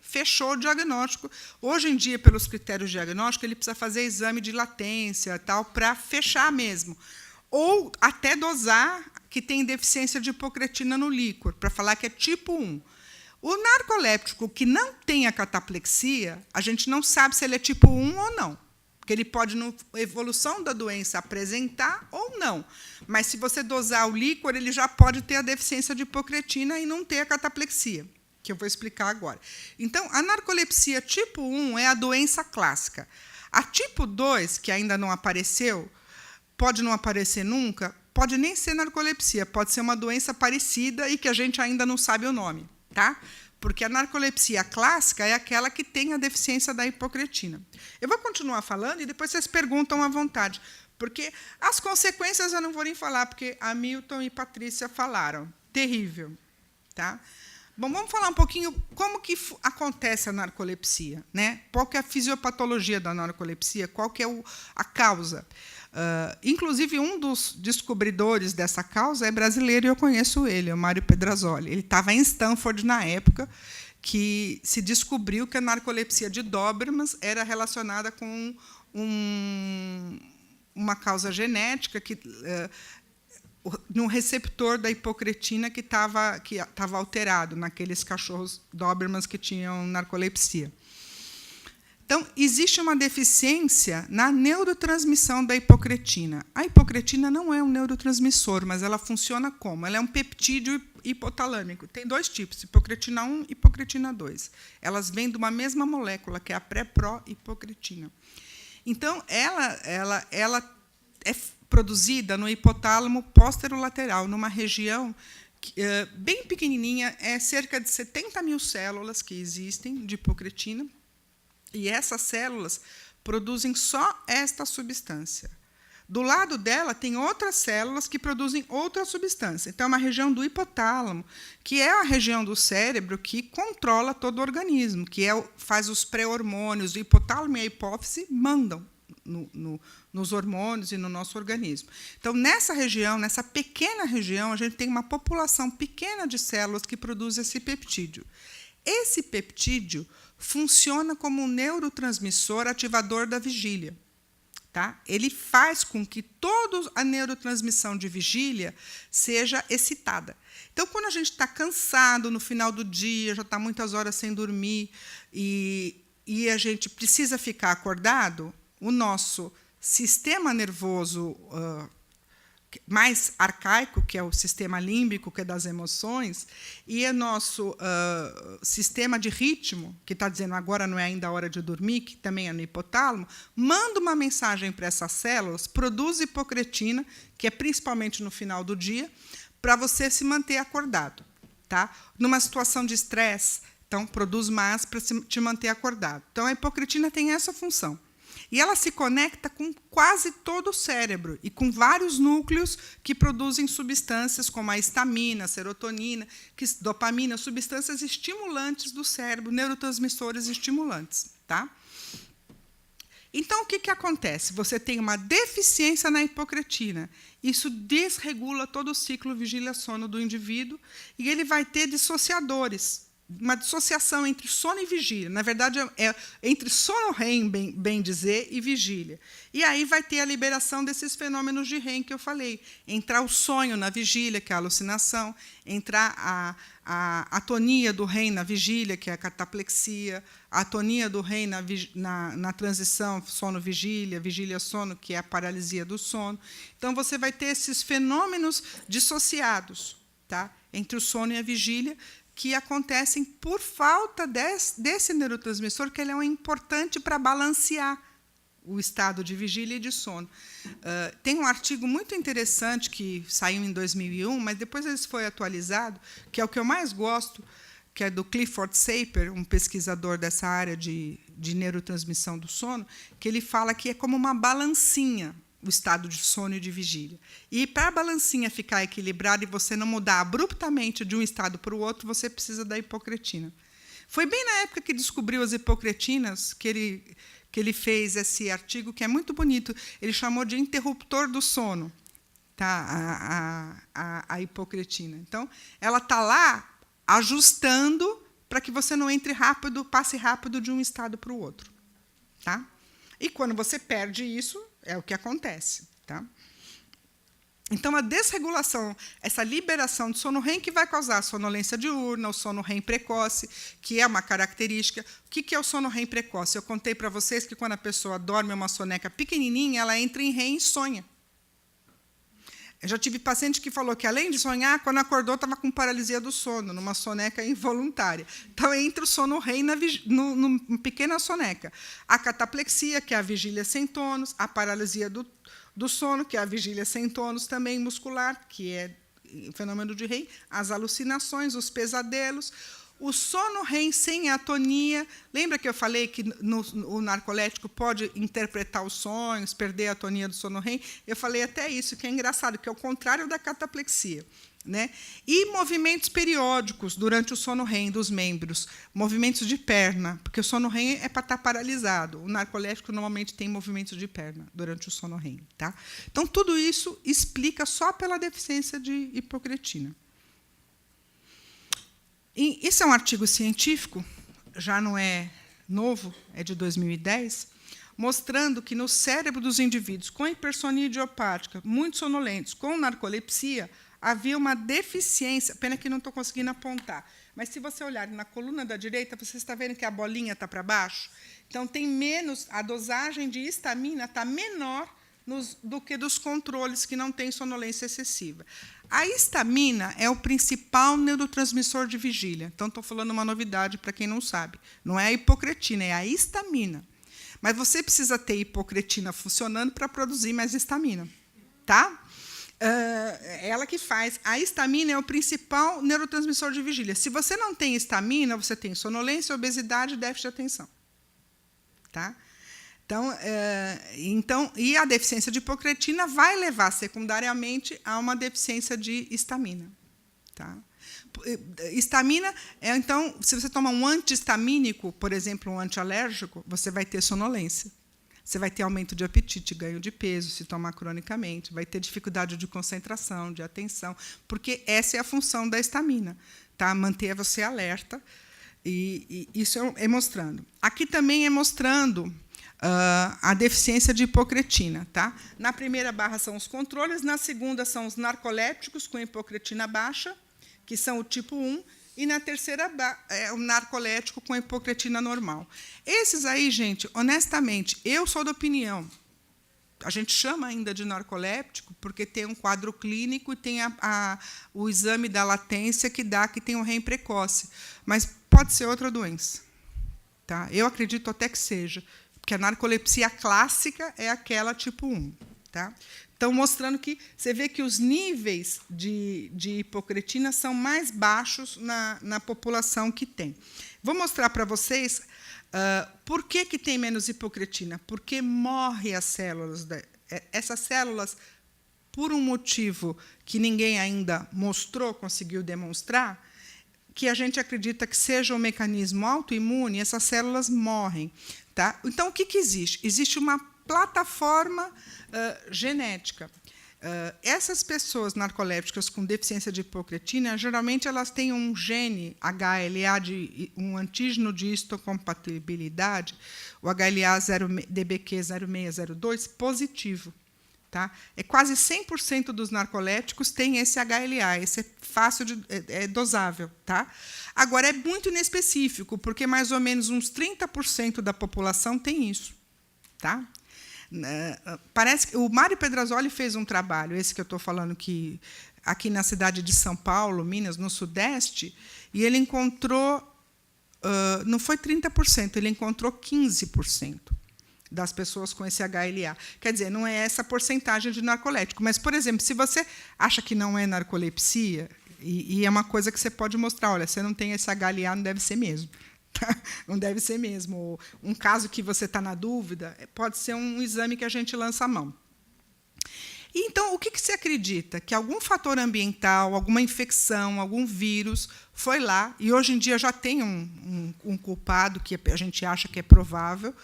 fechou o diagnóstico. Hoje em dia, pelos critérios diagnósticos, ele precisa fazer exame de latência tal, para fechar mesmo. Ou até dosar que tem deficiência de hipocretina no líquor, para falar que é tipo 1. O narcoléptico que não tem a cataplexia, a gente não sabe se ele é tipo 1 ou não. Porque ele pode, na evolução da doença, apresentar ou não. Mas, se você dosar o líquor, ele já pode ter a deficiência de hipocretina e não ter a cataplexia, que eu vou explicar agora. Então, a narcolepsia tipo 1 é a doença clássica. A tipo 2, que ainda não apareceu, pode não aparecer nunca, pode nem ser narcolepsia, pode ser uma doença parecida e que a gente ainda não sabe o nome. Tá? Porque a narcolepsia clássica é aquela que tem a deficiência da hipocretina. Eu vou continuar falando e depois vocês perguntam à vontade, porque as consequências eu não vou nem falar, porque a Milton e Patrícia falaram. Terrível. Tá? Bom, vamos falar um pouquinho como que acontece a narcolepsia, né? Qual que é a fisiopatologia da narcolepsia, qual que é a causa. Inclusive, um dos descobridores dessa causa é brasileiro e eu conheço ele, o Mário Pedrazzoli. Ele estava em Stanford na época que se descobriu que a narcolepsia de Doberman era relacionada com uma causa genética no receptor da hipocretina que estava alterado naqueles cachorros Dobermans que tinham narcolepsia. Então, existe uma deficiência na neurotransmissão da hipocretina. A hipocretina não é um neurotransmissor, mas ela funciona como? Ela é um peptídeo hipotalâmico. Tem dois tipos, hipocretina 1 e hipocretina 2. Elas vêm de uma mesma molécula, que é a pré-pro-hipocretina. Então, ela é produzida no hipotálamo posterolateral, numa região bem pequenininha, cerca de 70 mil células que existem de hipocretina, e essas células produzem só esta substância. Do lado dela, tem outras células que produzem outra substância. Então, é uma região do hipotálamo, que é a região do cérebro que controla todo o organismo, que faz os pré-hormônios. O hipotálamo e a hipófise mandam nos hormônios e no nosso organismo. Então, nessa região, nessa pequena região, a gente tem uma população pequena de células que produz esse peptídeo. Esse peptídeo funciona como um neurotransmissor ativador da vigília. Tá? Ele faz com que toda a neurotransmissão de vigília seja excitada. Então, quando a gente está cansado no final do dia, já está muitas horas sem dormir, e a gente precisa ficar acordado, o nosso sistema nervoso mais arcaico, que é o sistema límbico, que é das emoções, e o nosso sistema de ritmo, que está dizendo agora não é ainda a hora de dormir, que também é no hipotálamo, manda uma mensagem para essas células, produz hipocretina, que é principalmente no final do dia, para você se manter acordado. Tá? Numa situação de estresse, então, produz mais para te manter acordado. Então, a hipocretina tem essa função. E ela se conecta com quase todo o cérebro e com vários núcleos que produzem substâncias como a histamina, a serotonina, dopamina, substâncias estimulantes do cérebro, neurotransmissores estimulantes. Tá? Então, o que acontece? Você tem uma deficiência na hipocretina. Isso desregula todo o ciclo vigília-sono do indivíduo e ele vai ter dissociadores uma dissociação entre sono e vigília. Na verdade, é entre sono REM, bem dizer, e vigília. E aí vai ter a liberação desses fenômenos de REM que eu falei. Entrar o sonho na vigília, que é a alucinação, entrar a atonia do REM na vigília, que é a cataplexia, a atonia do REM na transição sono-vigília, vigília-sono, que é a paralisia do sono. Então, você vai ter esses fenômenos dissociados, tá? Entre o sono e a vigília, que acontecem por falta desse neurotransmissor, que ele é importante para balancear o estado de vigília e de sono. Tem um artigo muito interessante que saiu em 2001, mas depois ele foi atualizado, que é o que eu mais gosto, que é do Clifford Saper, um pesquisador dessa área de neurotransmissão do sono, que ele fala que é como uma balancinha o estado de sono e de vigília. E, para a balancinha ficar equilibrada e você não mudar abruptamente de um estado para o outro, você precisa da hipocretina. Foi bem na época que descobriu as hipocretinas que ele fez esse artigo, que é muito bonito. Ele chamou de interruptor do sono, tá? a hipocretina. Então, ela está lá ajustando para que você não entre rápido, passe rápido de um estado para o outro. Tá? E, quando você perde isso, é o que acontece. Tá? Então, a desregulação, essa liberação de sono REM que vai causar a sonolência diurna, o sono REM precoce, que é uma característica. O que é o sono REM precoce? Eu contei para vocês que, quando a pessoa dorme uma soneca pequenininha, ela entra em REM e sonha. Eu já tive paciente que falou que, além de sonhar, quando acordou, estava com paralisia do sono, numa soneca involuntária. Então, entra o sono REM numa pequena soneca. A cataplexia, que é a vigília sem tônus, a paralisia do sono, que é a vigília sem tônus, também muscular, que é o fenômeno de REM, as alucinações, os pesadelos, o sono REM sem atonia. Lembra que eu falei que o narcolético pode interpretar os sonhos, perder a atonia do sono REM? Eu falei até isso, que é engraçado, que é o contrário da cataplexia. Né? E movimentos periódicos durante o sono REM dos membros, movimentos de perna, porque o sono REM é para estar paralisado. O narcolético normalmente tem movimentos de perna durante o sono REM. Tá? Então, tudo isso explica só pela deficiência de hipocretina. E isso é um artigo científico, já não é novo, é de 2010, mostrando que no cérebro dos indivíduos com hipersonia idiopática, muito sonolentos, com narcolepsia, havia uma deficiência, pena que não estou conseguindo apontar, mas, se você olhar na coluna da direita, você está vendo que a bolinha está para baixo? Então, tem menos, a dosagem de histamina está menor do que dos controles que não têm sonolência excessiva. A histamina é o principal neurotransmissor de vigília. Então, estou falando uma novidade para quem não sabe. Não é a hipocretina, é a histamina. Mas você precisa ter hipocretina funcionando para produzir mais histamina. Tá? Ela que faz. A histamina é o principal neurotransmissor de vigília. Se você não tem histamina, você tem sonolência, obesidade e déficit de atenção. Tá? Então, e a deficiência de hipocretina vai levar secundariamente a uma deficiência de histamina. Tá? Histamina então, se você toma um antihistamínico, por exemplo, um antialérgico, você vai ter sonolência. Você vai ter aumento de apetite, ganho de peso, se tomar cronicamente, vai ter dificuldade de concentração, de atenção, porque essa é a função da histamina, tá? Manter você alerta, e isso é mostrando. Aqui também é mostrando a deficiência de hipocretina. Tá? Na primeira barra são os controles, na segunda são os narcolépticos com hipocretina baixa, que são o tipo 1, e na terceira é o narcolético com hipocretina normal. Esses aí, gente, honestamente, eu sou da opinião, a gente chama ainda de narcoléptico porque tem um quadro clínico e tem o exame da latência que dá que tem um REM precoce, mas pode ser outra doença. Tá? Eu acredito até que seja, porque a narcolepsia clássica é aquela tipo 1. Tá? Então, mostrando que você vê que os níveis de hipocretina são mais baixos na população que tem. Vou mostrar para vocês por que tem menos hipocretina. Porque morrem as células. Essas células, por um motivo que ninguém ainda conseguiu demonstrar, que a gente acredita que seja um mecanismo autoimune, essas células morrem. Tá? Então, o que existe? Existe uma plataforma genética. Essas pessoas narcolépticas com deficiência de hipocretina, geralmente elas têm um gene HLA, um antígeno de histocompatibilidade, o HLA-DBQ0602, positivo. Tá? É quase 100% dos narcolépticos têm esse HLA, esse é fácil, é dosável. Tá? Agora, é muito inespecífico, porque mais ou menos uns 30% da população tem isso. Tá? Parece que o Mário Pedrazzoli fez um trabalho, esse que eu estou falando, que aqui na cidade de São Paulo, Minas, no Sudeste, e ele encontrou, não foi 30%, ele encontrou 15% das pessoas com esse HLA. Quer dizer, não é essa porcentagem de narcoléptico, mas, por exemplo, se você acha que não é narcolepsia, e é uma coisa que você pode mostrar, olha, você não tem esse HLA, não deve ser mesmo. Não deve ser mesmo. Um caso que você está na dúvida, pode ser um exame que a gente lança a mão. E, então, o que se acredita? Que algum fator ambiental, alguma infecção, algum vírus foi lá, e hoje em dia já tem um culpado, que a gente acha que é provável,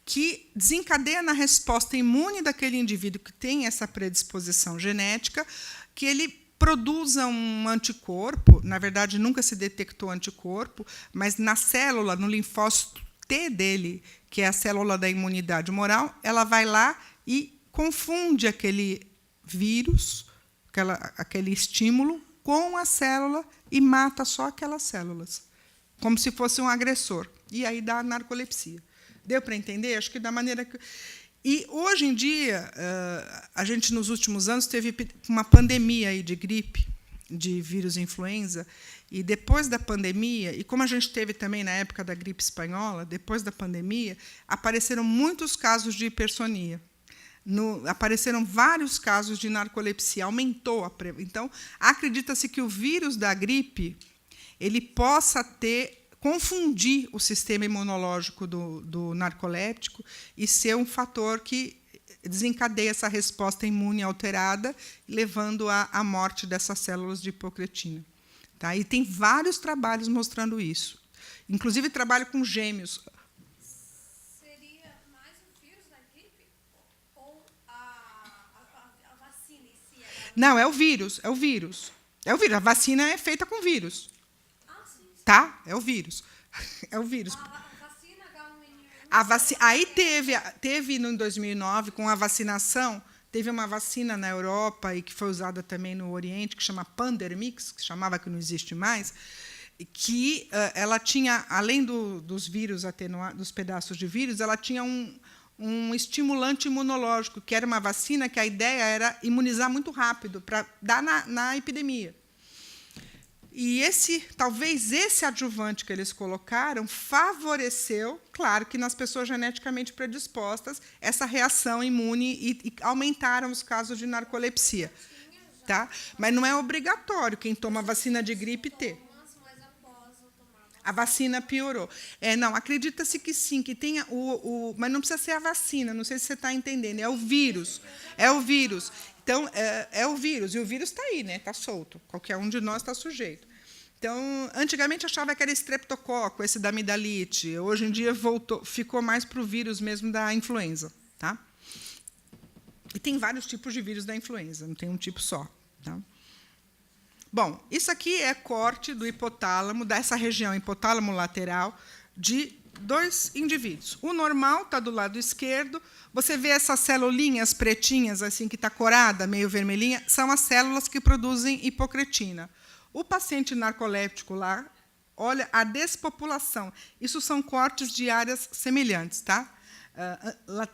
que desencadeia na resposta imune daquele indivíduo que tem essa predisposição genética, que ele produza um anticorpo, na verdade, nunca se detectou anticorpo, mas na célula, no linfócito T dele, que é a célula da imunidade humoral, ela vai lá e confunde aquele vírus, aquele estímulo, com a célula e mata só aquelas células, como se fosse um agressor. E aí dá narcolepsia. Deu para entender? Acho que da maneira que... E, hoje em dia, a gente, nos últimos anos, teve uma pandemia aí de gripe, de vírus influenza, e, depois da pandemia, e como a gente teve também na época da gripe espanhola, depois da pandemia, apareceram muitos casos de hipersonia. Apareceram vários casos de narcolepsia, aumentou a Então, acredita-se que o vírus da gripe ele possa confundir o sistema imunológico do narcoléptico e ser um fator que desencadeia essa resposta imune alterada, levando à morte dessas células de hipocretina. Tá? E tem vários trabalhos mostrando isso. Inclusive, trabalho com gêmeos. Seria mais o vírus da gripe ou a vacina em si? Não, é o vírus, é o vírus. É o vírus. A vacina é feita com vírus. Tá? É o vírus. É o vírus. A vacina H1N1. Aí teve em 2009, com a vacinação, teve uma vacina na Europa e que foi usada também no Oriente, que chama Pandemrix, que chamava, que não existe mais, que ela tinha, além dos vírus dos pedaços de vírus, ela tinha um estimulante imunológico, que era uma vacina que a ideia era imunizar muito rápido, para dar na epidemia. E talvez esse adjuvante que eles colocaram favoreceu, claro que nas pessoas geneticamente predispostas, essa reação imune e aumentaram os casos de narcolepsia. Tá? Mas não é obrigatório quem toma vacina de gripe ter. A vacina piorou. Não, acredita-se que sim, que tenha mas não precisa ser a vacina, não sei se você está entendendo, é o vírus. É o vírus. Então, é o vírus, e o vírus está aí, está solto. Qualquer um de nós está sujeito. Então, antigamente achava que era estreptococo, esse da amidalite. Hoje em dia ficou mais para o vírus mesmo da influenza. Tá? E tem vários tipos de vírus da influenza, não tem um tipo só. Tá? Bom, isso aqui é corte do hipotálamo, dessa região hipotálamo lateral, de 2 indivíduos. O normal está do lado esquerdo. Você vê essas celulinhas pretinhas, assim, que está corada, meio vermelhinha, são as células que produzem hipocretina. O paciente narcoléptico lá, olha a despopulação. Isso são cortes de áreas semelhantes. Tá?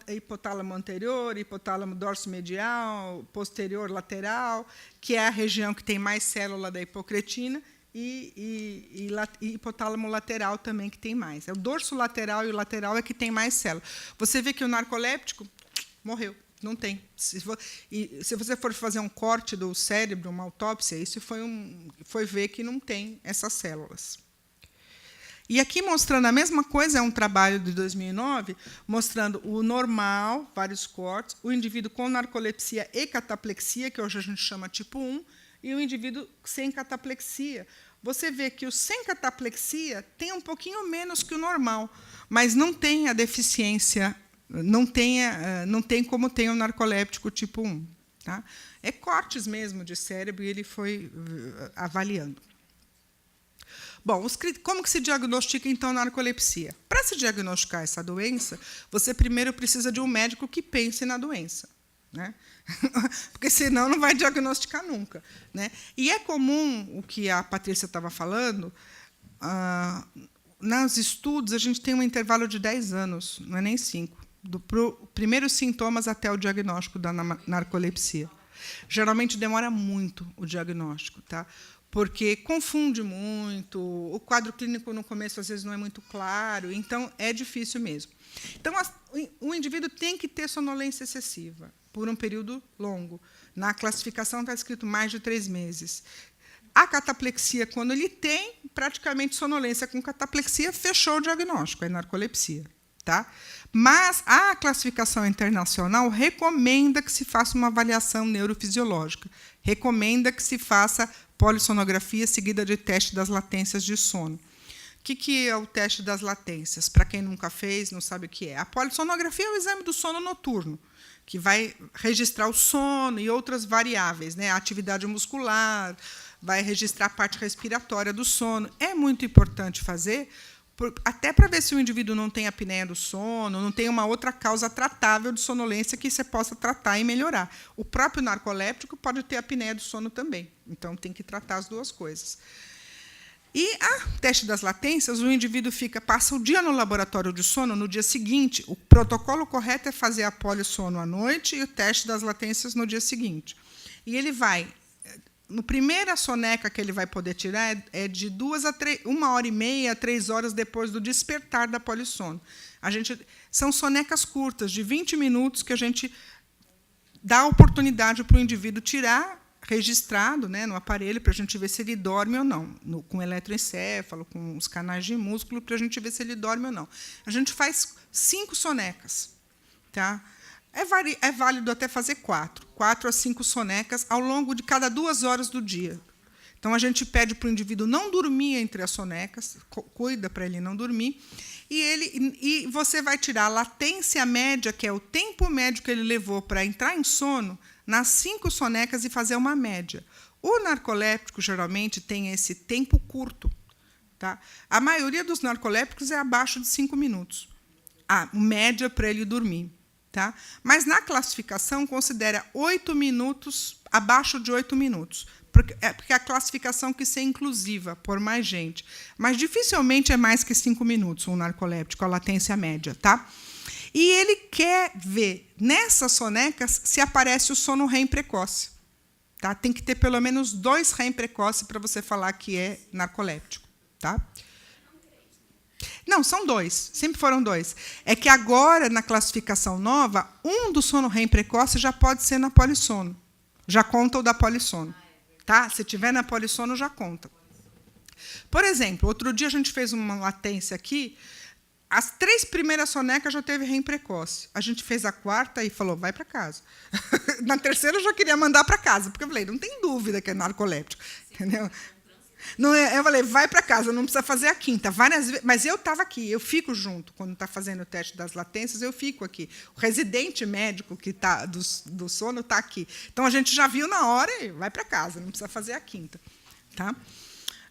Hipotálamo anterior, hipotálamo dorso-medial, posterior lateral, que é a região que tem mais célula da hipocretina, e hipotálamo lateral também, que tem mais. É o dorso lateral e o lateral é que tem mais célula. Você vê que o narcoléptico morreu, não tem. Se você for fazer um corte do cérebro, uma autópsia, isso foi ver que não tem essas células. E aqui, mostrando a mesma coisa, é um trabalho de 2009, mostrando o normal, vários cortes, o indivíduo com narcolepsia e cataplexia, que hoje a gente chama tipo 1, e o indivíduo sem cataplexia. Você vê que o sem cataplexia tem um pouquinho menos que o normal, mas não tem a deficiência, não tem como tem o narcoléptico tipo 1. Tá? É cortes mesmo de cérebro, e ele foi avaliando. Bom, como que se diagnostica, então, a narcolepsia? Para se diagnosticar essa doença, você primeiro precisa de um médico que pense na doença, né? Porque senão não vai diagnosticar nunca, né? E é comum, o que a Patrícia estava falando, nos estudos a gente tem um intervalo de 10 anos, não é nem 5, primeiros sintomas até o diagnóstico da narcolepsia. Geralmente demora muito o diagnóstico, tá? Porque confunde muito, o quadro clínico no começo às vezes não é muito claro, então é difícil mesmo. Então, o indivíduo tem que ter sonolência excessiva por um período longo. Na classificação está escrito mais de 3 meses. A cataplexia, quando ele tem praticamente sonolência com cataplexia, fechou o diagnóstico, é narcolepsia. Tá? Mas a classificação internacional recomenda que se faça uma avaliação neurofisiológica, recomenda que se faça polissonografia seguida de teste das latências de sono. O que é o teste das latências? Para quem nunca fez, não sabe o que é. A polissonografia é o exame do sono noturno, que vai registrar o sono e outras variáveis, né? A atividade muscular, vai registrar a parte respiratória do sono. É muito importante fazer, até para ver se o indivíduo não tem apneia do sono, não tem uma outra causa tratável de sonolência que você possa tratar e melhorar. O próprio narcoléptico pode ter apneia do sono também, então tem que tratar as duas coisas. E o teste das latências, o indivíduo passa o dia no laboratório de sono, no dia seguinte, o protocolo correto é fazer a polissono à noite e o teste das latências no dia seguinte. E ele vai... No primeira soneca que ele vai poder tirar é de 1h30 a 3 horas depois do despertar da polissono. São sonecas curtas, de 20 minutos, que a gente dá a oportunidade para o indivíduo tirar, registrado, né, no aparelho, para a gente ver se ele dorme ou não, com eletroencefalo, com os canais de músculo, para a gente ver se ele dorme ou não. A gente faz 5 sonecas. Tá? É válido até fazer 4 a 5 sonecas ao longo de cada 2 horas do dia. Então, a gente pede para o indivíduo não dormir entre as sonecas, cuida para ele não dormir, e você vai tirar a latência média, que é o tempo médio que ele levou para entrar em sono, nas 5 sonecas e fazer uma média. O narcoléptico, geralmente, tem esse tempo curto. Tá? A maioria dos narcolépticos é abaixo de 5 minutos, a média para ele dormir. Tá? Mas, na classificação, considera 8 minutos, abaixo de 8 minutos, porque a classificação quis ser inclusiva, por mais gente. Mas, dificilmente, é mais que 5 minutos um narcoléptico, a latência média. Tá? E ele quer ver, nessas sonecas, se aparece o sono REM precoce. Tá? Tem que ter, pelo menos, 2 REM precoce para você falar que é narcoléptico. Tá? Não, são 2, sempre foram 2. É que agora, na classificação nova, um do sono REM precoce já pode ser na polissono. Já conta o da polissono. Tá? Se tiver na polissono, já conta. Por exemplo, outro dia a gente fez uma latência aqui, as 3 primeiras sonecas já teve REM precoce. A gente fez a 4ª e falou, vai para casa. Na 3ª eu já queria mandar para casa, porque eu falei, não tem dúvida que é narcoléptico. Entendeu? Não, eu falei, vai para casa, não precisa fazer a 5ª. Várias vezes, mas eu estava aqui, eu fico junto. Quando está fazendo o teste das latências, eu fico aqui. O residente médico que tá do sono está aqui. Então, a gente já viu na hora e vai para casa, não precisa fazer a 5ª. Tá?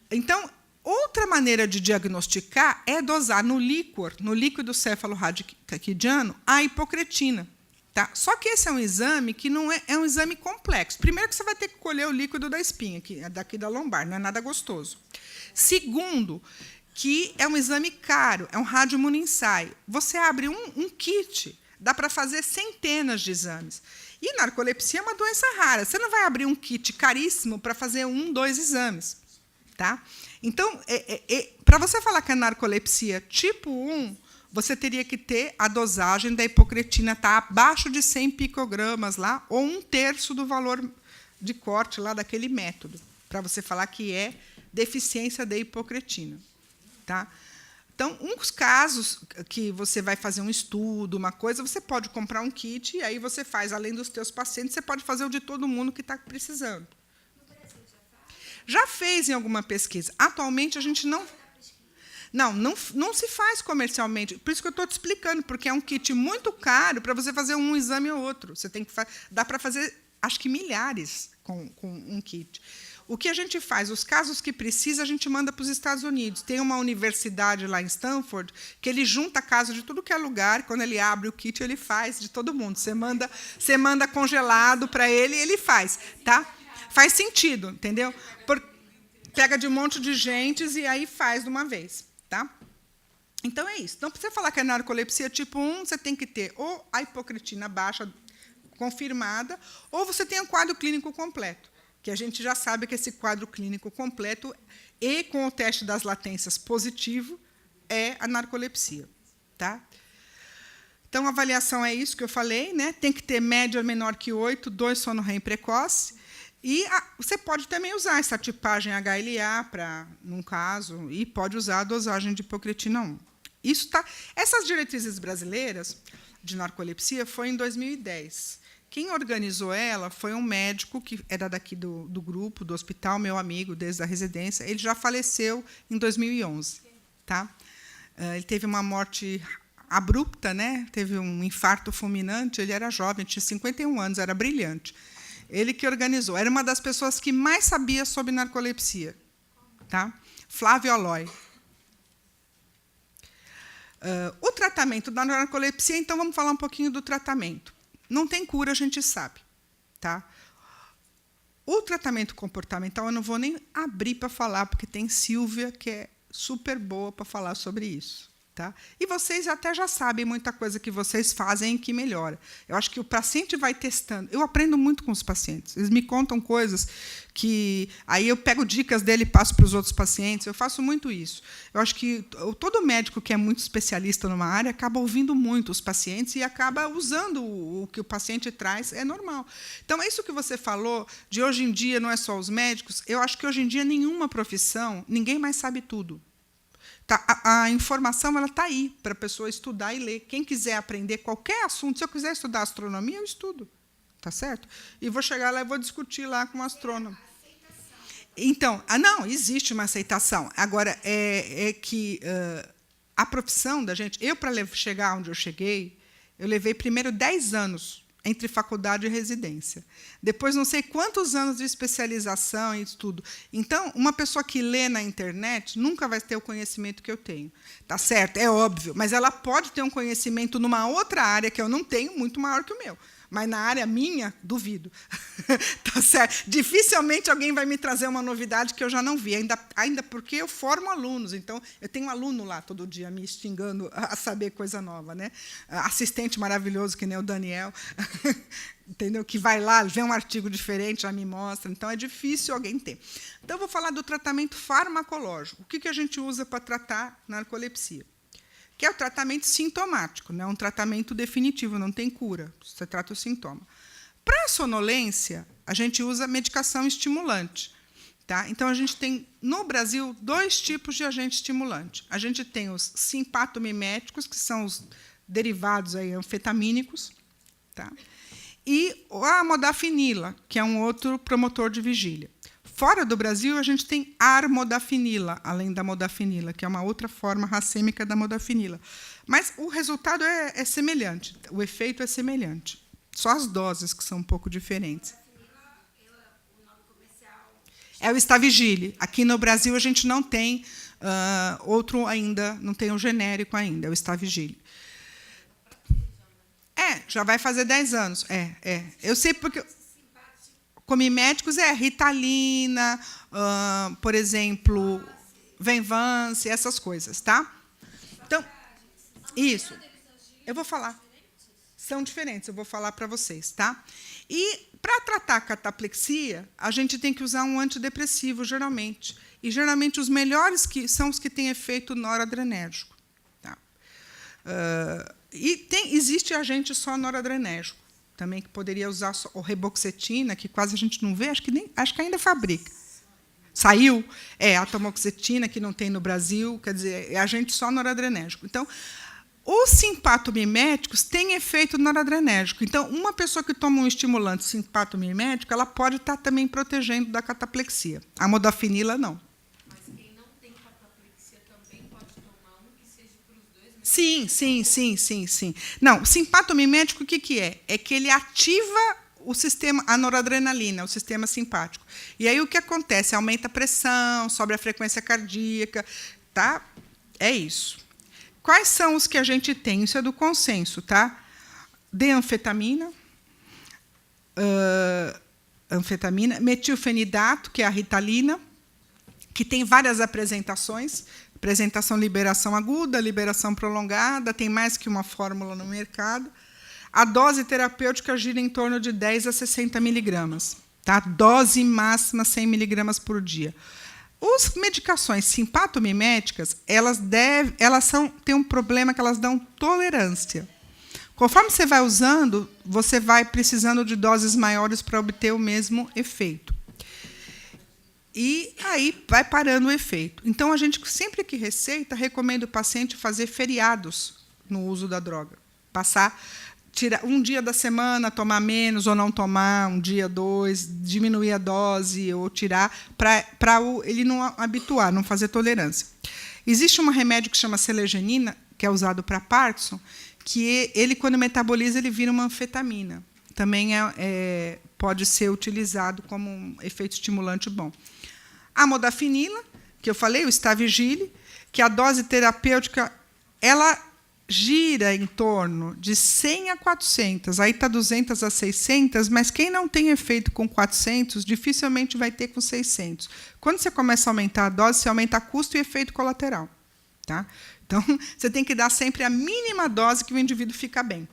Então, outra maneira de diagnosticar é dosar no líquido cefalorraquidiano, a hipocretina. Tá? Só que esse é um exame que não é um exame complexo. Primeiro, que você vai ter que colher o líquido da espinha, que é daqui da lombar, não é nada gostoso. Segundo, que é um exame caro, é um radioimunoensaio. Você abre um kit, dá para fazer centenas de exames. E narcolepsia é uma doença rara. Você não vai abrir um kit caríssimo para fazer 1, 2 exames. Tá? Então, para você falar que é narcolepsia tipo 1, você teria que ter a dosagem da hipocretina abaixo de 100 picogramas, lá, ou 1/3 do valor de corte lá daquele método, para você falar que é deficiência de hipocretina. Tá? Então, uns casos que você vai fazer um estudo, uma coisa, você pode comprar um kit, e aí você faz, além dos seus pacientes, você pode fazer o de todo mundo que está precisando. No Brasil já faz? Já fez em alguma pesquisa. Atualmente, a gente não se faz comercialmente. Por isso que eu estou te explicando, porque é um kit muito caro para você fazer um exame ou outro. Você tem que dá para fazer acho que milhares com um kit. O que a gente faz? Os casos que precisa, a gente manda para os Estados Unidos. Tem uma universidade lá em Stanford que ele junta casos de tudo que é lugar. Quando ele abre o kit, ele faz de todo mundo. Você manda congelado para ele e ele faz. Tá? Faz sentido, entendeu? Pega de um monte de gente e aí faz de uma vez. Tá? Então, é isso. Então, para você falar que é narcolepsia tipo 1, você tem que ter ou a hipocretina baixa confirmada, ou você tem um quadro clínico completo, que a gente já sabe que esse quadro clínico completo e com o teste das latências positivo é a narcolepsia. Tá? Então, a avaliação é isso que eu falei, né? Tem que ter média menor que 8, 2 sono REM precoce, e você pode também usar essa tipagem HLA, num caso, e pode usar a dosagem de hipocretina 1. Essas diretrizes brasileiras de narcolepsia foi em 2010. Quem organizou ela foi um médico que era daqui do grupo, do hospital, meu amigo, desde a residência. Ele já faleceu em 2011. Tá? Ele teve uma morte abrupta, né? Teve um infarto fulminante. Ele era jovem, tinha 51 anos, era brilhante. Ele que organizou. Era uma das pessoas que mais sabia sobre narcolepsia. Tá? Flávio Aloy. O tratamento da narcolepsia, então, vamos falar um pouquinho do tratamento. Não tem cura, a gente sabe. Tá? O tratamento comportamental, eu não vou nem abrir para falar, porque tem Silvia, que é super boa para falar sobre isso. Tá? E vocês até já sabem muita coisa que vocês fazem que melhora. Eu acho que o paciente vai testando. Eu aprendo muito com os pacientes. Eles me contam coisas que aí eu pego dicas dele e passo para os outros pacientes. Eu faço muito isso. Eu acho que todo médico que é muito especialista numa área acaba ouvindo muito os pacientes e acaba usando o que o paciente traz. É normal. Então, é isso que você falou, de hoje em dia não é só os médicos. Eu acho que hoje em dia nenhuma profissão, ninguém mais sabe tudo. Tá, a informação está aí para a pessoa estudar e ler. Quem quiser aprender qualquer assunto, se eu quiser estudar astronomia, eu estudo. Tá certo? E vou chegar lá e vou discutir lá com um astrônomo. Então, não, existe uma aceitação. Agora, é que a profissão da gente... Eu, para chegar onde eu cheguei, eu levei primeiro 10 anos entre faculdade e residência. Depois, não sei quantos anos de especialização e estudo. Então, uma pessoa que lê na internet nunca vai ter o conhecimento que eu tenho. Tá certo? É óbvio. Mas ela pode ter um conhecimento numa outra área que eu não tenho, muito maior que o meu. Mas, na área minha, duvido. Tá certo? Dificilmente alguém vai me trazer uma novidade que eu já não vi, ainda porque eu formo alunos. Então, eu tenho um aluno lá todo dia me instigando a saber coisa nova. Né? Assistente maravilhoso, que nem o Daniel, entendeu? Que vai lá, vê um artigo diferente, já me mostra. Então, é difícil alguém ter. Então, eu vou falar do tratamento farmacológico. O que a gente usa para tratar narcolepsia? Que é o tratamento sintomático, não é um tratamento definitivo, não tem cura, você trata o sintoma. Para a sonolência, a gente usa medicação estimulante. Tá? Então, a gente tem, no Brasil, 2 tipos de agente estimulante. A gente tem os simpatomiméticos, que são os derivados aí, anfetamínicos, tá? E a modafinila, que é um outro promotor de vigília. Fora do Brasil, a gente tem armodafinila, além da modafinila, que é uma outra forma racêmica da modafinila. Mas o resultado é semelhante, o efeito é semelhante. Só as doses que são um pouco diferentes. É o Stavigile. Aqui no Brasil, a gente não tem outro ainda, não tem um genérico ainda, é o Stavigile. Já vai fazer 10 anos. Eu sei porque... Comiméticos Ritalina, por exemplo, Venvance, essas coisas, tá? Então, isso. Eu vou falar. São diferentes, eu vou falar para vocês, tá? E para tratar a cataplexia, a gente tem que usar um antidepressivo, geralmente. E geralmente os melhores são os que têm efeito noradrenérgico. Tá? Existe agente só noradrenérgico. Também que poderia usar o reboxetina, que quase a gente não vê, acho que ainda fabrica. Saiu? A tamoxetina, que não tem no Brasil, quer dizer, é agente só noradrenérgico. Então, os simpatomiméticos têm efeito noradrenérgico. Então, uma pessoa que toma um estimulante simpatomimético, ela pode estar também protegendo da cataplexia. A modafinila, não. Mas quem não tem cataplexia também pode tomar um que seja para os dois? Sim. Não, simpatomimético, o que é? É que ele ativa a noradrenalina, o sistema simpático. E aí o que acontece? Aumenta a pressão, sobe a frequência cardíaca, tá? É isso. Quais são os que a gente tem? Isso é do consenso, tá? Anfetamina, metilfenidato, que é a ritalina, que tem várias apresentações. Apresentação liberação aguda, liberação prolongada, tem mais que uma fórmula no mercado. A dose terapêutica gira em torno de 10 a 60 miligramas. Tá? Dose máxima 100 miligramas por dia. As medicações simpatomiméticas, elas têm um problema que elas dão tolerância. Conforme você vai usando, você vai precisando de doses maiores para obter o mesmo efeito. E aí vai parando o efeito. Então, a gente, sempre que receita, recomenda o paciente fazer feriados no uso da droga. Tirar um dia da semana, tomar menos ou não tomar, um dia, 2, diminuir a dose ou tirar, para ele não habituar, não fazer tolerância. Existe um remédio que chama selegenina, que é usado para Parkinson, que ele, quando metaboliza, ele vira uma anfetamina. Também pode ser utilizado como um efeito estimulante bom. A modafinila, que eu falei, o Stavigil, que a dose terapêutica ela gira em torno de 100 a 400. Aí está 200 a 600, mas quem não tem efeito com 400, dificilmente vai ter com 600. Quando você começa a aumentar a dose, você aumenta custo e efeito colateral. Tá? Então, você tem que dar sempre a mínima dose que o indivíduo fica bem.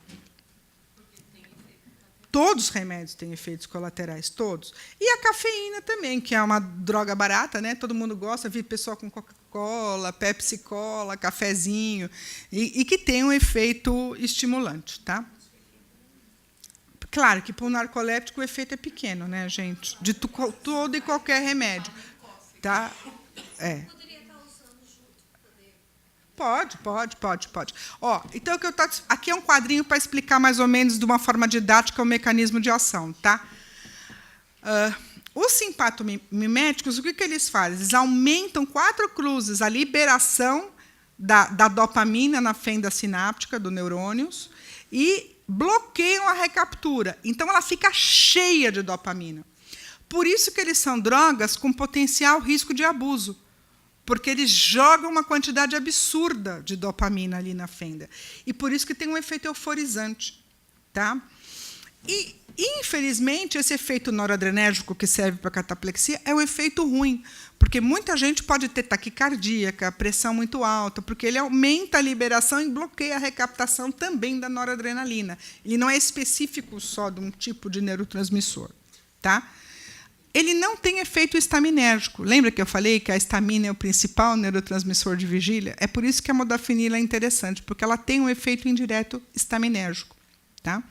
Todos os remédios têm efeitos colaterais, todos. E a cafeína também, que é uma droga barata, né? Todo mundo gosta, vi pessoal com Coca-Cola, Pepsi-Cola, cafezinho, e que tem um efeito estimulante. Tá? Claro que para o narcoléptico o efeito é pequeno, né, gente? De todo e qualquer remédio. Tá? Pode. Então, aqui é um quadrinho para explicar mais ou menos, de uma forma didática, o mecanismo de ação. Tá? Os simpatomiméticos, o que eles fazem? Eles aumentam 4 cruzes a liberação da dopamina na fenda sináptica do neurônios e bloqueiam a recaptura. Então, ela fica cheia de dopamina. Por isso que eles são drogas com potencial risco de abuso, porque eles jogam uma quantidade absurda de dopamina ali na fenda. E por isso que tem um efeito euforizante. Tá? E, infelizmente, esse efeito noradrenérgico que serve para a cataplexia é um efeito ruim, porque muita gente pode ter taquicardia, pressão muito alta, porque ele aumenta a liberação e bloqueia a recaptação também da noradrenalina. Ele não é específico só de um tipo de neurotransmissor. Tá? Ele não tem efeito estaminérgico. Lembra que eu falei que a estamina é o principal neurotransmissor de vigília? É por isso que a modafinila é interessante, porque ela tem um efeito indireto estaminérgico. Tá?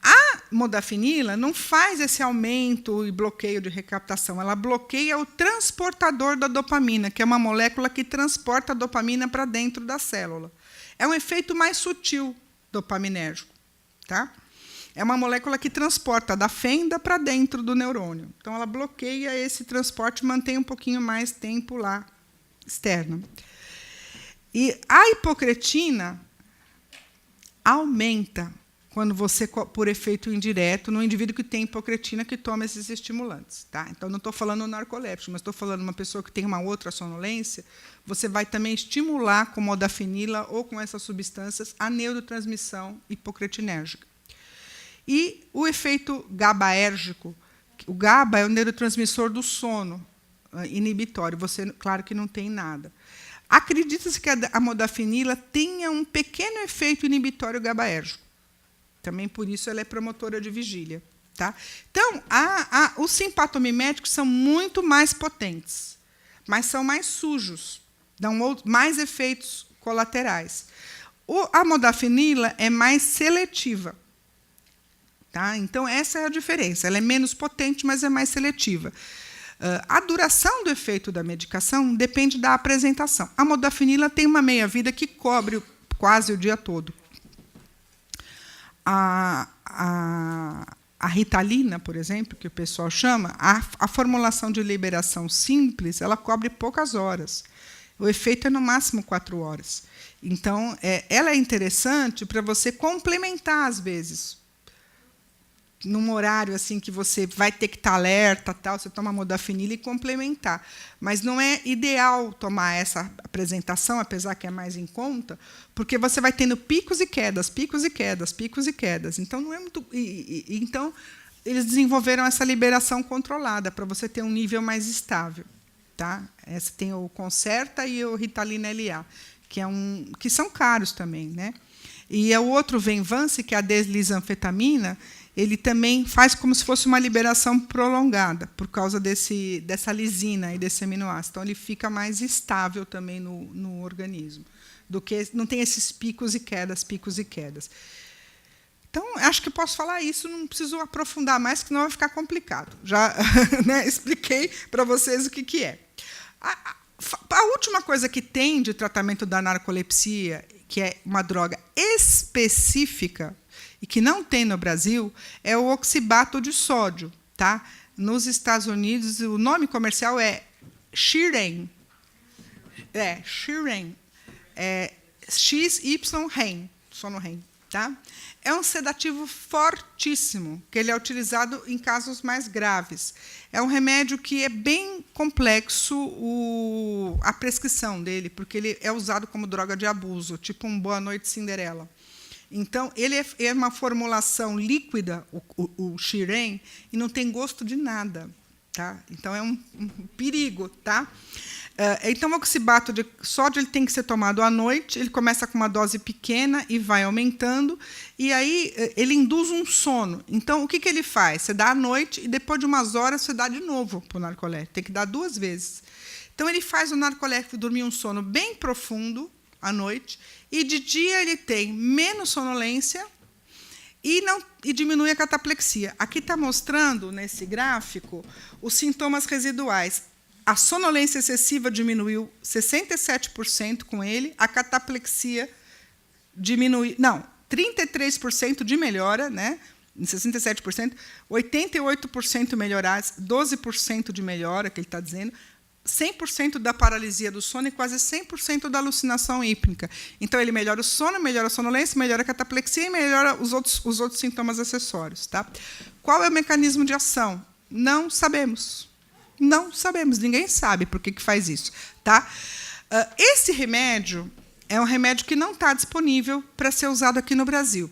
A modafinila não faz esse aumento e bloqueio de recaptação. Ela bloqueia o transportador da dopamina, que é uma molécula que transporta a dopamina para dentro da célula. É um efeito mais sutil dopaminérgico. Tá? É uma molécula que transporta da fenda para dentro do neurônio. Então, ela bloqueia esse transporte e mantém um pouquinho mais tempo lá externo. E a hipocretina aumenta quando você, por efeito indireto, no indivíduo que tem hipocretina que toma esses estimulantes. Tá? Então, não estou falando narcoléptico, mas estou falando uma pessoa que tem uma outra sonolência, você vai também estimular com modafinila ou com essas substâncias a neurotransmissão hipocretinérgica. E o efeito GABAérgico. O GABA é o neurotransmissor do sono inibitório. Você, claro que não tem nada. Acredita-se que a modafinila tenha um pequeno efeito inibitório GABAérgico. Também por isso ela é promotora de vigília. Tá? Então, os simpatomiméticos são muito mais potentes, mas são mais sujos, dão mais efeitos colaterais. A modafinila é mais seletiva. Tá? Então, essa é a diferença. Ela é menos potente, mas é mais seletiva. A duração do efeito da medicação depende da apresentação. A modafinila tem uma meia-vida que cobre quase o dia todo. A ritalina, por exemplo, que o pessoal chama, a formulação de liberação simples, ela cobre poucas horas. O efeito é, no máximo, 4 horas. Então, ela é interessante para você complementar, às vezes. num horário assim que você vai ter que estar alerta, tal, você toma modafinil e complementar. Mas não é ideal tomar essa apresentação, apesar que é mais em conta, porque você vai tendo picos e quedas, picos e quedas, picos e quedas. Então não é muito. Então eles desenvolveram essa liberação controlada para você ter um nível mais estável, tá? Essa tem o Concerta e o Ritalina LA, que são caros também, né? E o outro Venvance, que é a deslisanfetamina, ele também faz como se fosse uma liberação prolongada, por causa dessa lisina e desse aminoácido. Então, ele fica mais estável também no organismo, do que não tem esses picos e quedas, picos e quedas. Então, acho que posso falar isso, não preciso aprofundar mais, senão vai ficar complicado. Já né, expliquei para vocês o que é. A última coisa que tem de tratamento da narcolepsia, que é uma droga específica e que não tem no Brasil, é o oxibato de sódio. Tá? Nos Estados Unidos, o nome comercial é Xyrem. Xyrem. XY-REM, só no REM. Tá? É um sedativo fortíssimo, que ele é utilizado em casos mais graves. É um remédio que é bem complexo a prescrição dele, porque ele é usado como droga de abuso, tipo um Boa Noite Cinderela. Então, ele é uma formulação líquida, o Xyrem, e não tem gosto de nada. Tá? Então, é um perigo. Tá? Então, o oxibato de sódio ele tem que ser tomado à noite. Ele começa com uma dose pequena e vai aumentando. E aí ele induz um sono. Então, o que ele faz? Você dá à noite e, depois de umas horas, você dá de novo para o narcolético. Tem que dar 2 vezes. Então, ele faz o narcolético dormir um sono bem profundo à noite. E, de dia, ele tem menos sonolência e diminui a cataplexia. Aqui está mostrando, nesse gráfico, os sintomas residuais. A sonolência excessiva diminuiu 67% com ele, a cataplexia diminuiu... Não, 33% de melhora, né? Em 67%, 88% melhorados, 12% de melhora, que ele está dizendo, 100% da paralisia do sono e quase 100% da alucinação hípnica. Então, ele melhora o sono, melhora a sonolência, melhora a cataplexia e melhora os outros sintomas acessórios. Tá? Qual é o mecanismo de ação? Não sabemos. Não sabemos, ninguém sabe por que faz isso. Tá? Esse remédio é um remédio que não está disponível para ser usado aqui no Brasil.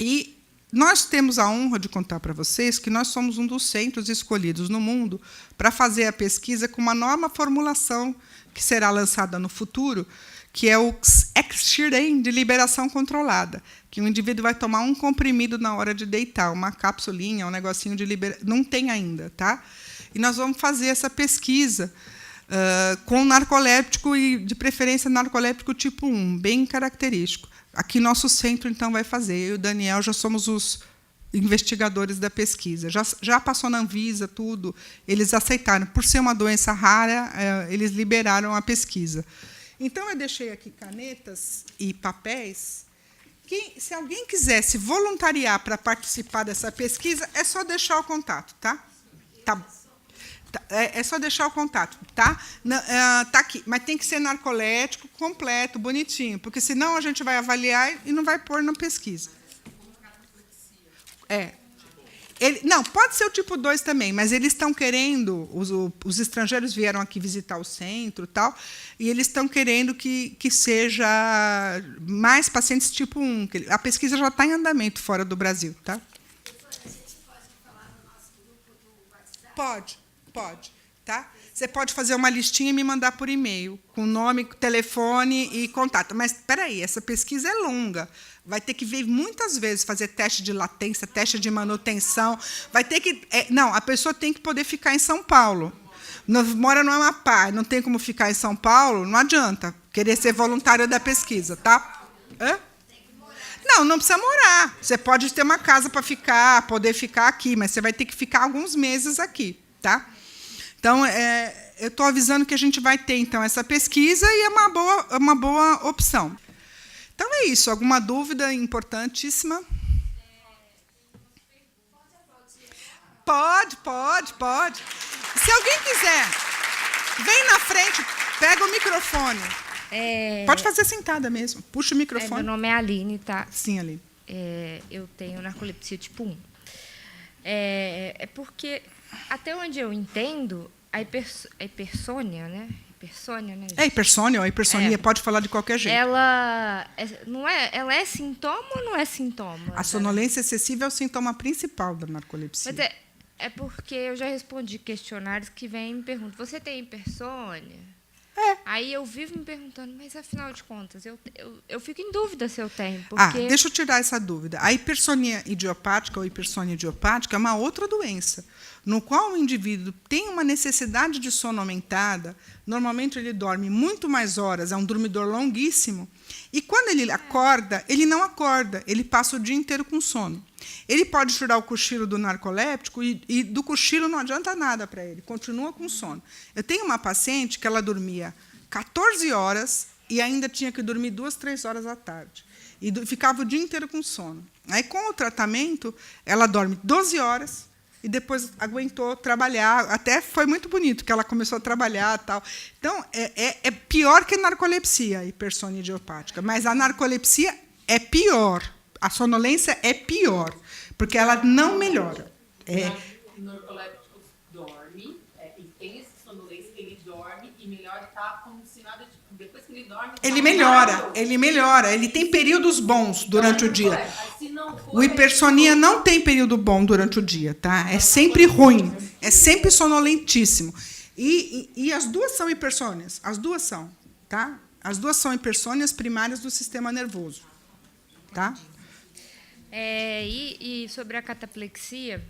E nós temos a honra de contar para vocês que nós somos um dos centros escolhidos no mundo para fazer a pesquisa com uma nova formulação que será lançada no futuro, que é o Xyrem de liberação controlada, que o indivíduo vai tomar um comprimido na hora de deitar, uma capsulinha, um negocinho de liberação. Não tem ainda, tá? E nós vamos fazer essa pesquisa com narcoléptico e, de preferência, narcoléptico tipo 1, bem característico. Aqui, nosso centro, então, vai fazer. Eu e o Daniel já somos os investigadores da pesquisa. Já passou na Anvisa, tudo. Eles aceitaram. Por ser uma doença rara, eles liberaram a pesquisa. Então, eu deixei aqui canetas e papéis. Se alguém quiser se voluntariar para participar dessa pesquisa, é só deixar o contato, tá? É só deixar o contato, tá? Tá aqui, mas tem que ser narcolético completo, bonitinho, porque senão a gente vai avaliar e não vai pôr na pesquisa. Não, pode ser o tipo 2 também, mas eles estão querendo, os estrangeiros vieram aqui visitar o centro, tal, e eles estão querendo que seja mais pacientes tipo 1. A pesquisa já está em andamento fora do Brasil, tá? A gente pode falar no nosso grupo do WhatsApp? Pode. Tá? Você pode fazer uma listinha e me mandar por e-mail, com nome, telefone e contato. Mas, espera aí, essa pesquisa é longa. Vai ter que vir muitas vezes fazer teste de latência, teste de manutenção. Vai ter que... Não, a pessoa tem que poder ficar em São Paulo. Mora no Amapá, não tem como ficar em São Paulo, não adianta querer ser voluntário da pesquisa, tá? Não precisa morar. Você pode ter uma casa para ficar, poder ficar aqui, mas você vai ter que ficar alguns meses aqui, tá? Então, eu estou avisando que a gente vai ter, então, essa pesquisa e é uma boa opção. Então, é isso. Alguma dúvida importantíssima? Pode. Se alguém quiser, vem na frente, pega o microfone. Pode fazer sentada mesmo. Puxa o microfone. Meu nome é Aline, tá? Sim, Aline. Eu tenho narcolepsia tipo 1. É porque, até onde eu entendo, a hipersônia, né? Hipersônia, né? É hipersônia ou hipersonia, É. pode falar de qualquer jeito. Ela é sintoma ou não é sintoma? A sonolência excessiva é o sintoma principal da narcolepsia. Mas é porque eu já respondi questionários que vêm e me perguntam, você tem hipersônia? Aí eu vivo me perguntando, mas afinal de contas, eu fico em dúvida se eu tenho. Porque... Deixa eu tirar essa dúvida. A hipersonia idiopática ou hipersônia idiopática é uma outra doença, no qual o indivíduo tem uma necessidade de sono aumentada. Normalmente ele dorme muito mais horas, é um dormidor longuíssimo, e quando ele acorda, ele não acorda, ele passa o dia inteiro com sono. Ele pode tirar o cochilo do narcoléptico e do cochilo não adianta nada para ele, continua com sono. Eu tenho uma paciente que ela dormia 14 horas e ainda tinha que dormir 2, 3 horas à tarde. E ficava o dia inteiro com sono. Aí, com o tratamento, ela dorme 12 horas e depois aguentou trabalhar. Até foi muito bonito, que ela começou a trabalhar. Tal. Então, é pior que a narcolepsia, a hipersônia idiopática. Mas a narcolepsia é pior. A sonolência é pior, porque ela não melhora. O narcoléptico dorme, e tem essa sonolência, ele dorme e melhora, está como se nada... Depois que ele dorme... Ele melhora. Ele tem períodos bons durante o dia. O hipersonia não tem período bom durante o dia, tá? É sempre ruim, é sempre sonolentíssimo. E as duas são hipersônias, as duas são, tá? As duas são hipersônias primárias do sistema nervoso, tá? E sobre a cataplexia,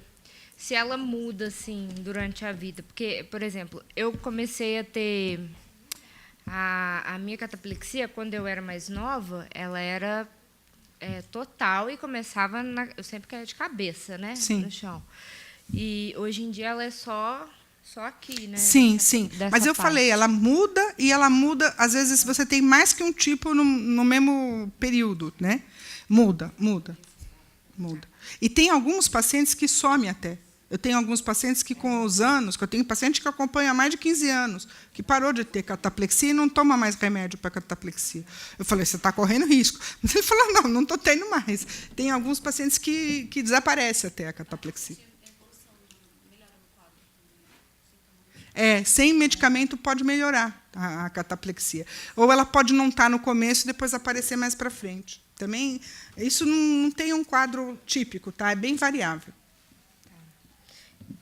se ela muda assim durante a vida, porque, por exemplo, eu comecei a ter a minha cataplexia quando eu era mais nova, ela era total e começava eu sempre caía de cabeça, né? Sim. No chão. E hoje em dia ela é só aqui, né? Sim, sim. Dessa Mas eu parte. falei, ela muda e ela muda. Às vezes você tem mais que um tipo no mesmo período, né? Muda. E tem alguns pacientes que somem até. Eu tenho alguns pacientes que, com os anos, que eu tenho paciente que acompanha há mais de 15 anos, que parou de ter cataplexia e não toma mais remédio para cataplexia. Eu falei, você está correndo risco. Mas ele falou, não estou tendo mais. Tem alguns pacientes que desaparece até a cataplexia. Sem medicamento pode melhorar a cataplexia. Ou ela pode não estar no começo e depois aparecer mais para frente. Também, isso não tem um quadro típico, tá? É bem variável.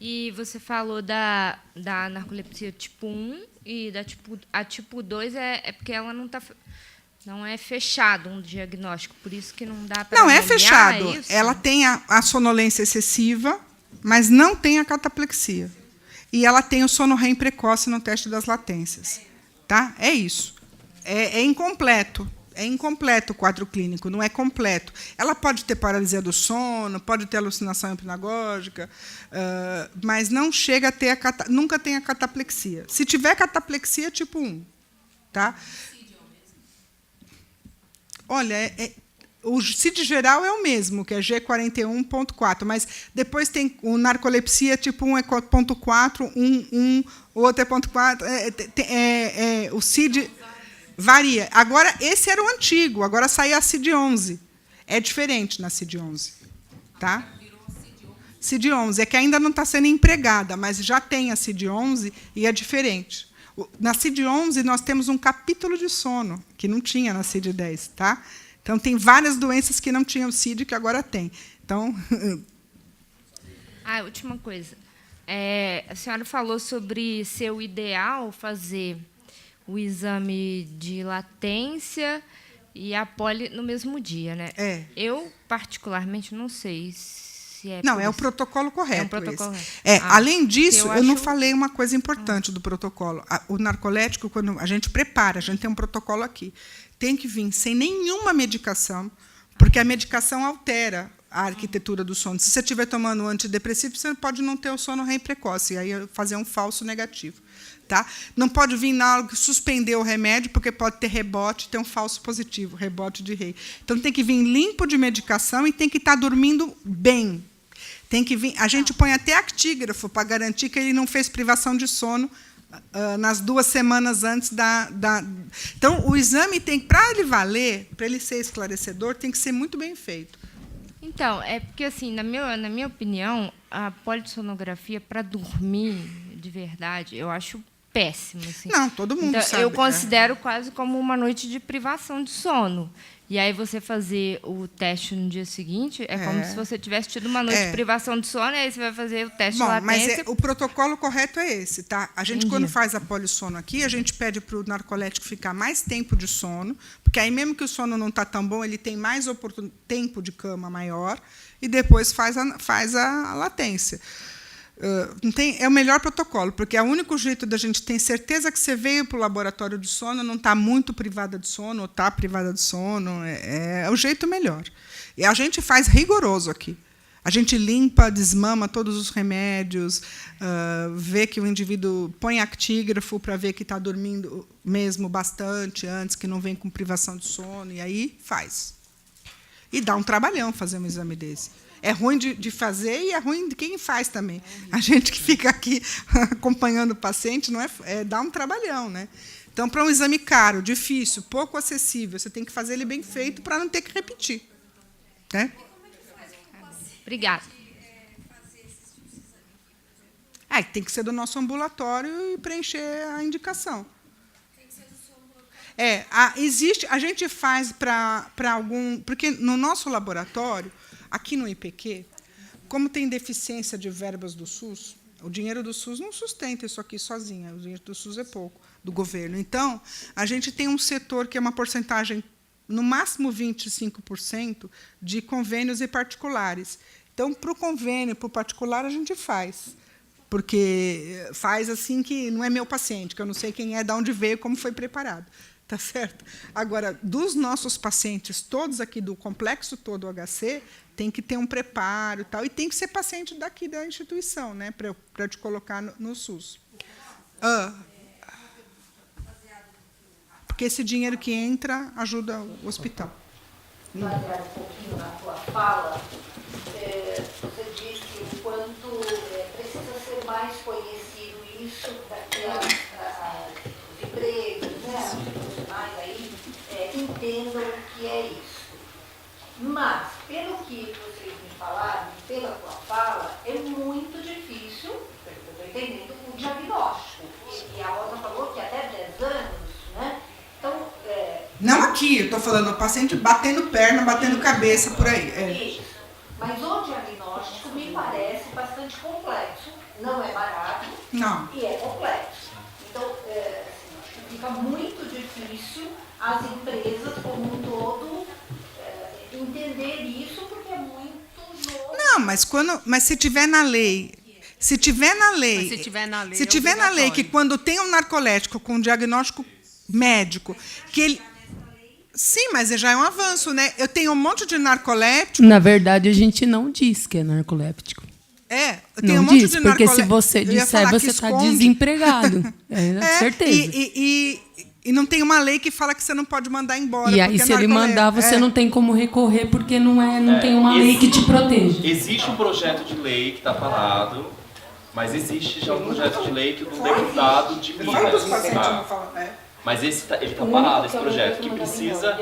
E você falou da narcolepsia tipo 1 e a tipo 2 é porque ela não é fechado um diagnóstico, por isso que não dá para Não, é avaliar, fechado. é isso? Ela tem a sonolência excessiva, mas não tem a cataplexia. E ela tem o sono REM precoce no teste das latências. Tá? É isso. É incompleto. É incompleto o quadro clínico, não é completo. Ela pode ter paralisia do sono, pode ter alucinação hipnagógica, mas não chega a ter nunca tem a cataplexia. Se tiver cataplexia, tipo 1. Tá? Olha, o CID geral é o mesmo, que é G41.4, mas depois tem o narcolepsia tipo 1 é 0.4, 1, o outro é 0.4. O CID... Varia. Agora, esse era o antigo, agora saiu a CID-11. É diferente na CID-11. Tá? CID-11. É que ainda não está sendo empregada, mas já tem a CID-11 e é diferente. Na CID-11, nós temos um capítulo de sono, que não tinha na CID-10. Tá? Então, tem várias doenças que não tinham CID, que agora tem. Então... última coisa. A senhora falou sobre ser o ideal fazer o exame de latência e a poli no mesmo dia, né? Eu, particularmente, não sei se é... Não, é o protocolo correto. É o protocolo esse. Além disso, eu não acho... falei uma coisa importante do protocolo. O narcolético, quando a gente prepara, a gente tem um protocolo aqui, tem que vir sem nenhuma medicação, porque a medicação altera a arquitetura do sono. Se você estiver tomando um antidepressivo, você pode não ter o sono REM precoce, e aí fazer um falso negativo. Tá? Não pode vir na hora que suspender o remédio, porque pode ter rebote, ter um falso positivo, rebote de REM. Então, tem que vir limpo de medicação e tem que estar dormindo bem. Tem que vir, a gente põe até actígrafo para garantir que ele não fez privação de sono nas 2 semanas antes Então, o exame tem, para ele valer, para ele ser esclarecedor, tem que ser muito bem feito. Então, é porque, assim, na minha opinião, a polissonografia para dormir de verdade, eu acho péssimo. Assim. Não, todo mundo Então, sabe. eu considero quase como uma noite de privação de sono. E aí você fazer o teste no dia seguinte é como se você tivesse tido uma noite de privação de sono, e aí você vai fazer o teste de latência. Mas o protocolo correto é esse, tá? A gente, Entendi. quando faz a polissono aqui, a gente pede para o narcolético ficar mais tempo de sono, porque aí, mesmo que o sono não está tão bom, ele tem mais tempo de cama maior, e depois faz a latência. É o melhor protocolo, porque é o único jeito da gente ter certeza que você veio para o laboratório de sono, não está muito privada de sono, ou está privada de sono, é o jeito melhor. E a gente faz rigoroso aqui. A gente limpa, desmama todos os remédios, vê que o indivíduo põe actígrafo para ver que está dormindo mesmo bastante antes, que não vem com privação de sono, e aí faz. E dá um trabalhão fazer um exame desse. É ruim de fazer e é ruim de quem faz também. A gente que fica aqui acompanhando o paciente dá um trabalhão, né? Então, para um exame caro, difícil, pouco acessível, você tem que fazer ele bem feito para não ter que repetir. Né? Obrigada. Tem que ser do nosso ambulatório e preencher a indicação. A gente faz para algum... Porque no nosso laboratório, aqui no IPQ, como tem deficiência de verbas do SUS, o dinheiro do SUS não sustenta isso aqui sozinho, o dinheiro do SUS é pouco, do governo. Então, a gente tem um setor que é uma porcentagem, no máximo 25%, de convênios e particulares. Então, para o convênio, para o particular, a gente faz. Porque faz assim que não é meu paciente, que eu não sei quem é, de onde veio, como foi preparado. Tá certo? Agora, dos nossos pacientes, todos aqui do complexo todo HC, tem que ter um preparo e tem que ser paciente daqui da instituição, né, para te colocar no SUS. Porque esse dinheiro que entra ajuda o hospital. Baseado um pouquinho na tua fala, você disse o quanto precisa ser mais conhecido isso daquelas empresas, né, os profissionais aí entendam o que é isso. Mas, pelo que vocês me falaram, pela tua fala, é muito difícil, eu estou entendendo, o diagnóstico. E a Rosa falou que até 10 anos, né? Então, não aqui, eu estou falando o paciente batendo perna, batendo cabeça, por aí. Isso. Mas o diagnóstico me parece bastante complexo. Não é barato. Não. E é complexo. Então, fica muito difícil as empresas como um todo entender isso, porque é muito novo. Não, mas se tiver na lei... Se tiver na lei que quando tem um narcolético com um diagnóstico médico, que ele... Sim, mas já é um avanço, né? Eu tenho um monte de narcolético... Na verdade, a gente não diz que é narcoléptico. Eu tenho Não um monte diz, de porque narcolético... se você disser, você está desempregado. Certeza. E não tem uma lei que fala que você não pode mandar embora. E aí, se ele mandar, você não tem como recorrer, porque não tem uma lei que te proteja. Existe um projeto de lei que está parado, mas existe já um projeto de lei que o deputado de Minas. Mas ele está parado, esse projeto, que precisa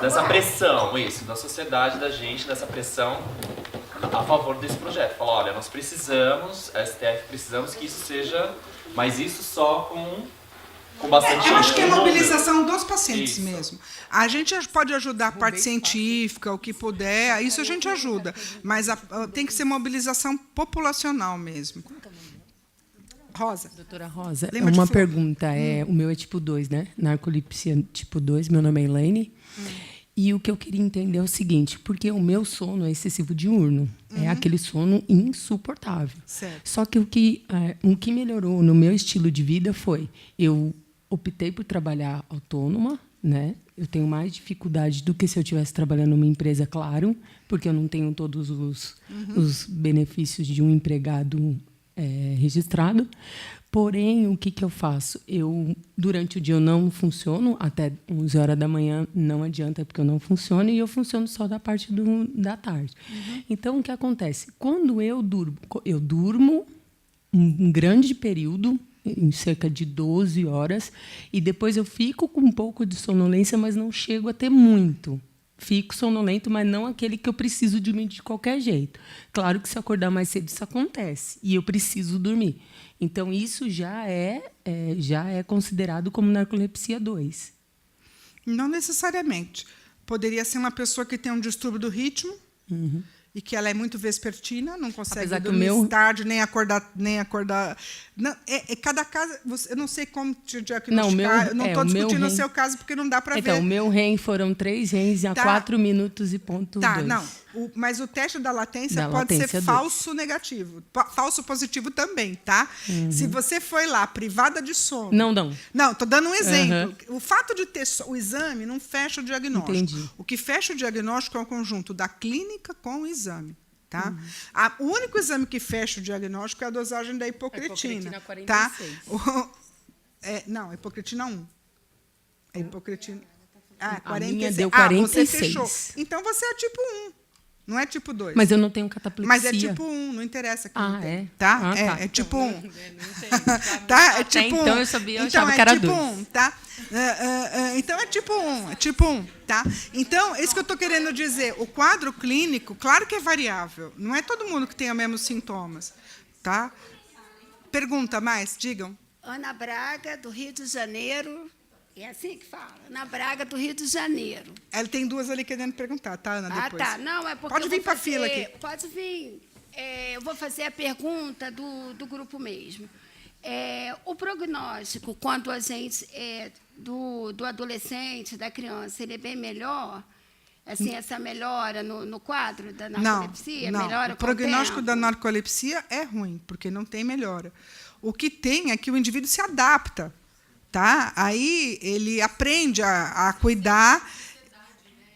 dessa pressão, da sociedade, da gente, dessa pressão a favor desse projeto. Fala, olha, nós precisamos, a STF, precisamos que isso seja, mas isso só com bastante... Eu acho que é mobilização dos pacientes isso mesmo. A gente pode ajudar a parte científica, o que puder, isso a gente ajuda. Mas tem que ser mobilização populacional mesmo. Rosa. Doutora Rosa, Lembra de uma flor? pergunta. O meu é tipo 2, né? Narcolepsia tipo 2, meu nome é Elaine. E o que eu queria entender é o seguinte, porque o meu sono é excessivo diurno. É aquele sono insuportável. Certo. Só que o que melhorou no meu estilo de vida foi... Eu optei por trabalhar autônoma, né? Eu tenho mais dificuldade do que se eu estivesse trabalhando numa empresa, claro, porque eu não tenho todos os benefícios de um empregado registrado. Porém, o que eu faço? Durante o dia eu não funciono, até 11 horas da manhã não adianta, porque eu não funciono, e eu funciono só da parte da tarde. Então, o que acontece? Quando eu durmo um grande período, em cerca de 12 horas, e depois eu fico com um pouco de sonolência, mas não chego a ter muito. fico sonolento, mas não aquele que eu preciso dormir de qualquer jeito. Claro que se eu acordar mais cedo isso acontece e eu preciso dormir. Então isso já é considerado como narcolepsia 2. Não necessariamente. Poderia ser uma pessoa que tem um distúrbio do ritmo e que ela é muito vespertina, não consegue Apesar que o dormir tarde, nem acordar. Não, cada caso, eu não sei como te diagnosticar. Eu não estou discutindo o seu caso porque não dá para ver. Então, o meu REM foram 3 REMs a 4 minutos e ponto 2. Não. Mas o teste da latência pode ser falso negativo. Falso positivo também, tá? Se você foi lá privada de sono... Não, estou dando um exemplo. O fato de ter o exame não fecha o diagnóstico. Entendi. O que fecha o diagnóstico é o conjunto da clínica com o exame. Tá? O único exame que fecha o diagnóstico é a dosagem da hipocretina. 46. Tá? Não, hipocretina 1. A hipocretina... 46. A minha deu 46. Você fechou. Então você é tipo 1. Não é tipo 2. Mas eu não tenho cataplexia. Mas é tipo 1, não interessa. É? Tá? Tá. É tipo 1. Tá? É tipo 1. Então eu sabia, eu achava que era 2. Então é tipo 1, tá? Então é tipo 1, é tipo 1, tá? Então, é isso que eu estou querendo dizer. O quadro clínico, claro que é variável. Não é todo mundo que tem os mesmos sintomas, tá? Pergunta mais, digam. Ana Braga, do Rio de Janeiro. É assim que fala. Ana Braga, do Rio de Janeiro. Ela tem duas ali querendo perguntar, tá, Ana? Depois. Tá. Não, é porque pode vir para a fila aqui. Pode vir. Eu vou fazer a pergunta do grupo mesmo. O prognóstico, quando a gente do adolescente, da criança, ele é bem melhor? Assim, essa melhora no quadro da narcolepsia? Não. Melhora O prognóstico da narcolepsia é ruim, porque não tem melhora. O que tem é que o indivíduo se adapta. Tá? Aí ele aprende a cuidar,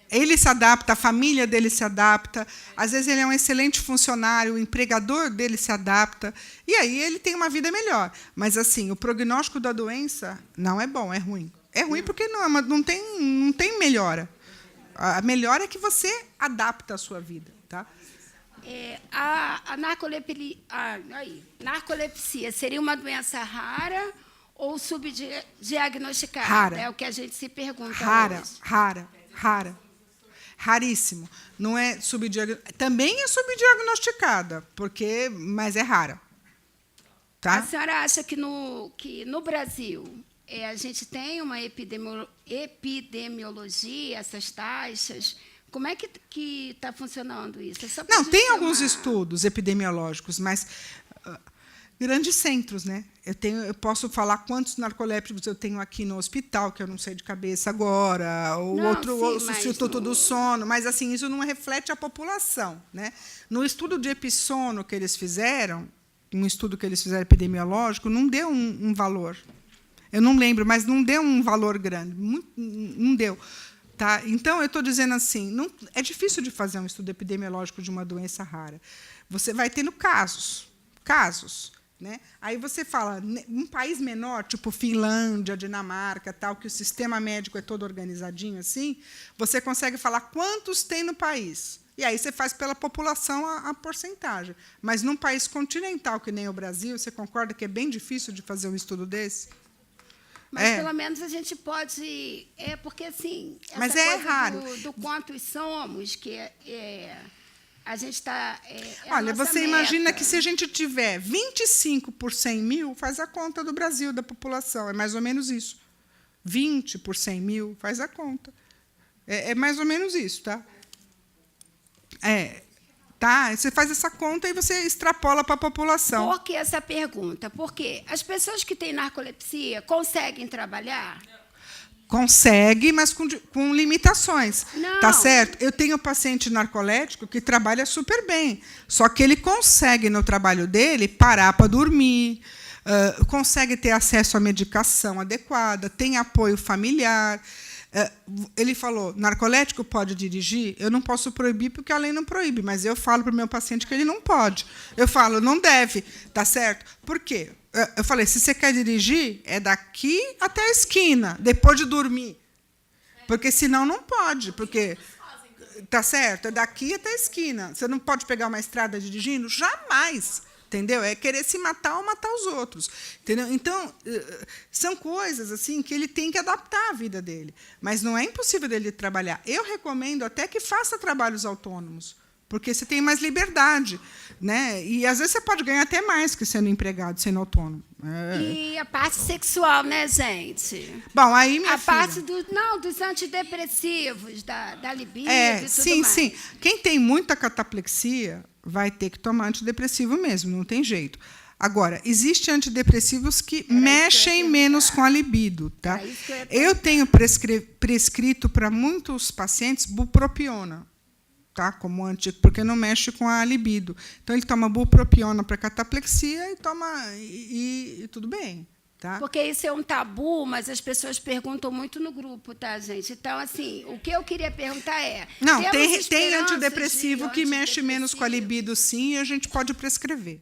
ele se adapta, a família dele se adapta, às vezes ele é um excelente funcionário, o empregador dele se adapta, e aí ele tem uma vida melhor. Mas assim, o prognóstico da doença não é bom, é ruim. É ruim porque não tem melhora. A melhora é que você adapta a sua vida. Tá? A narcolepsia seria uma doença rara ou subdiagnosticada? Rara. É o que a gente se pergunta hoje. Rara. Raríssimo. Não é também é subdiagnosticada, mas é rara. Tá? A senhora acha que no Brasil a gente tem uma epidemiologia, essas taxas? Como é que está funcionando isso? Não, tem alguns estudos epidemiológicos, mas... grandes centros, né? Eu posso falar quantos narcolépticos eu tenho aqui no hospital, que eu não sei de cabeça agora, o Instituto do Sono, mas assim, isso não reflete a população, né? No estudo de epissono que eles fizeram, epidemiológico, não deu um valor. Eu não lembro, mas não deu um valor grande, não deu. Tá? Então, eu estou dizendo assim, é difícil de fazer um estudo epidemiológico de uma doença rara. Você vai tendo casos. Né? Aí você fala, um país menor, tipo Finlândia, Dinamarca, tal, que o sistema médico é todo organizadinho assim, você consegue falar quantos tem no país. E aí você faz pela população a porcentagem. Mas num país continental que nem o Brasil, você concorda que é bem difícil de fazer um estudo desse? Mas pelo menos a gente pode... porque assim, essa mas coisa raro. Do quantos somos, que a gente está... Olha, você imagina que se a gente tiver 25 por 100 mil, faz a conta do Brasil, da população. É mais ou menos isso. 20 por 100 mil, faz a conta. É mais ou menos isso, tá? Tá? Você faz essa conta e você extrapola para a população. Por que essa pergunta? Porque as pessoas que têm narcolepsia conseguem trabalhar? Consegue, mas com limitações. Não. Tá certo? Eu tenho um paciente narcolético que trabalha super bem, só que ele consegue, no trabalho dele, parar para dormir, consegue ter acesso à medicação adequada, tem apoio familiar. Ele falou, narcolético pode dirigir? Eu não posso proibir, porque a lei não proíbe, mas eu falo para o meu paciente que ele não pode. Eu falo, não deve, tá certo? Por quê? Eu falei, se você quer dirigir, é daqui até a esquina, depois de dormir. Porque senão não pode, porque tá certo, é daqui até a esquina. Você não pode pegar uma estrada dirigindo? Jamais. Entendeu? É querer se matar ou matar os outros. Entendeu? Então, são coisas assim que ele tem que adaptar à vida dele. Mas não é impossível dele trabalhar. Eu recomendo até que faça trabalhos autônomos, porque você tem mais liberdade, né? E, às vezes, você pode ganhar até mais que sendo empregado, sendo autônomo. E a parte sexual, né, gente? Bom, aí, minha A filha... parte dos antidepressivos, da libido e tudo sim, mais. sim. Quem tem muita cataplexia vai ter que tomar antidepressivo mesmo, não tem jeito. Agora, existem antidepressivos que mexem menos com a libido. Tá? Eu tenho prescrito para muitos pacientes bupropiona, tá? Como porque não mexe com a libido. Então, ele toma bupropiona para cataplexia e toma e tudo bem. Tá? Porque isso é um tabu, mas as pessoas perguntam muito no grupo, tá, gente? Então, assim, o que eu queria perguntar é... Não, tem antidepressivo que mexe menos com a libido, sim, e a gente pode prescrever.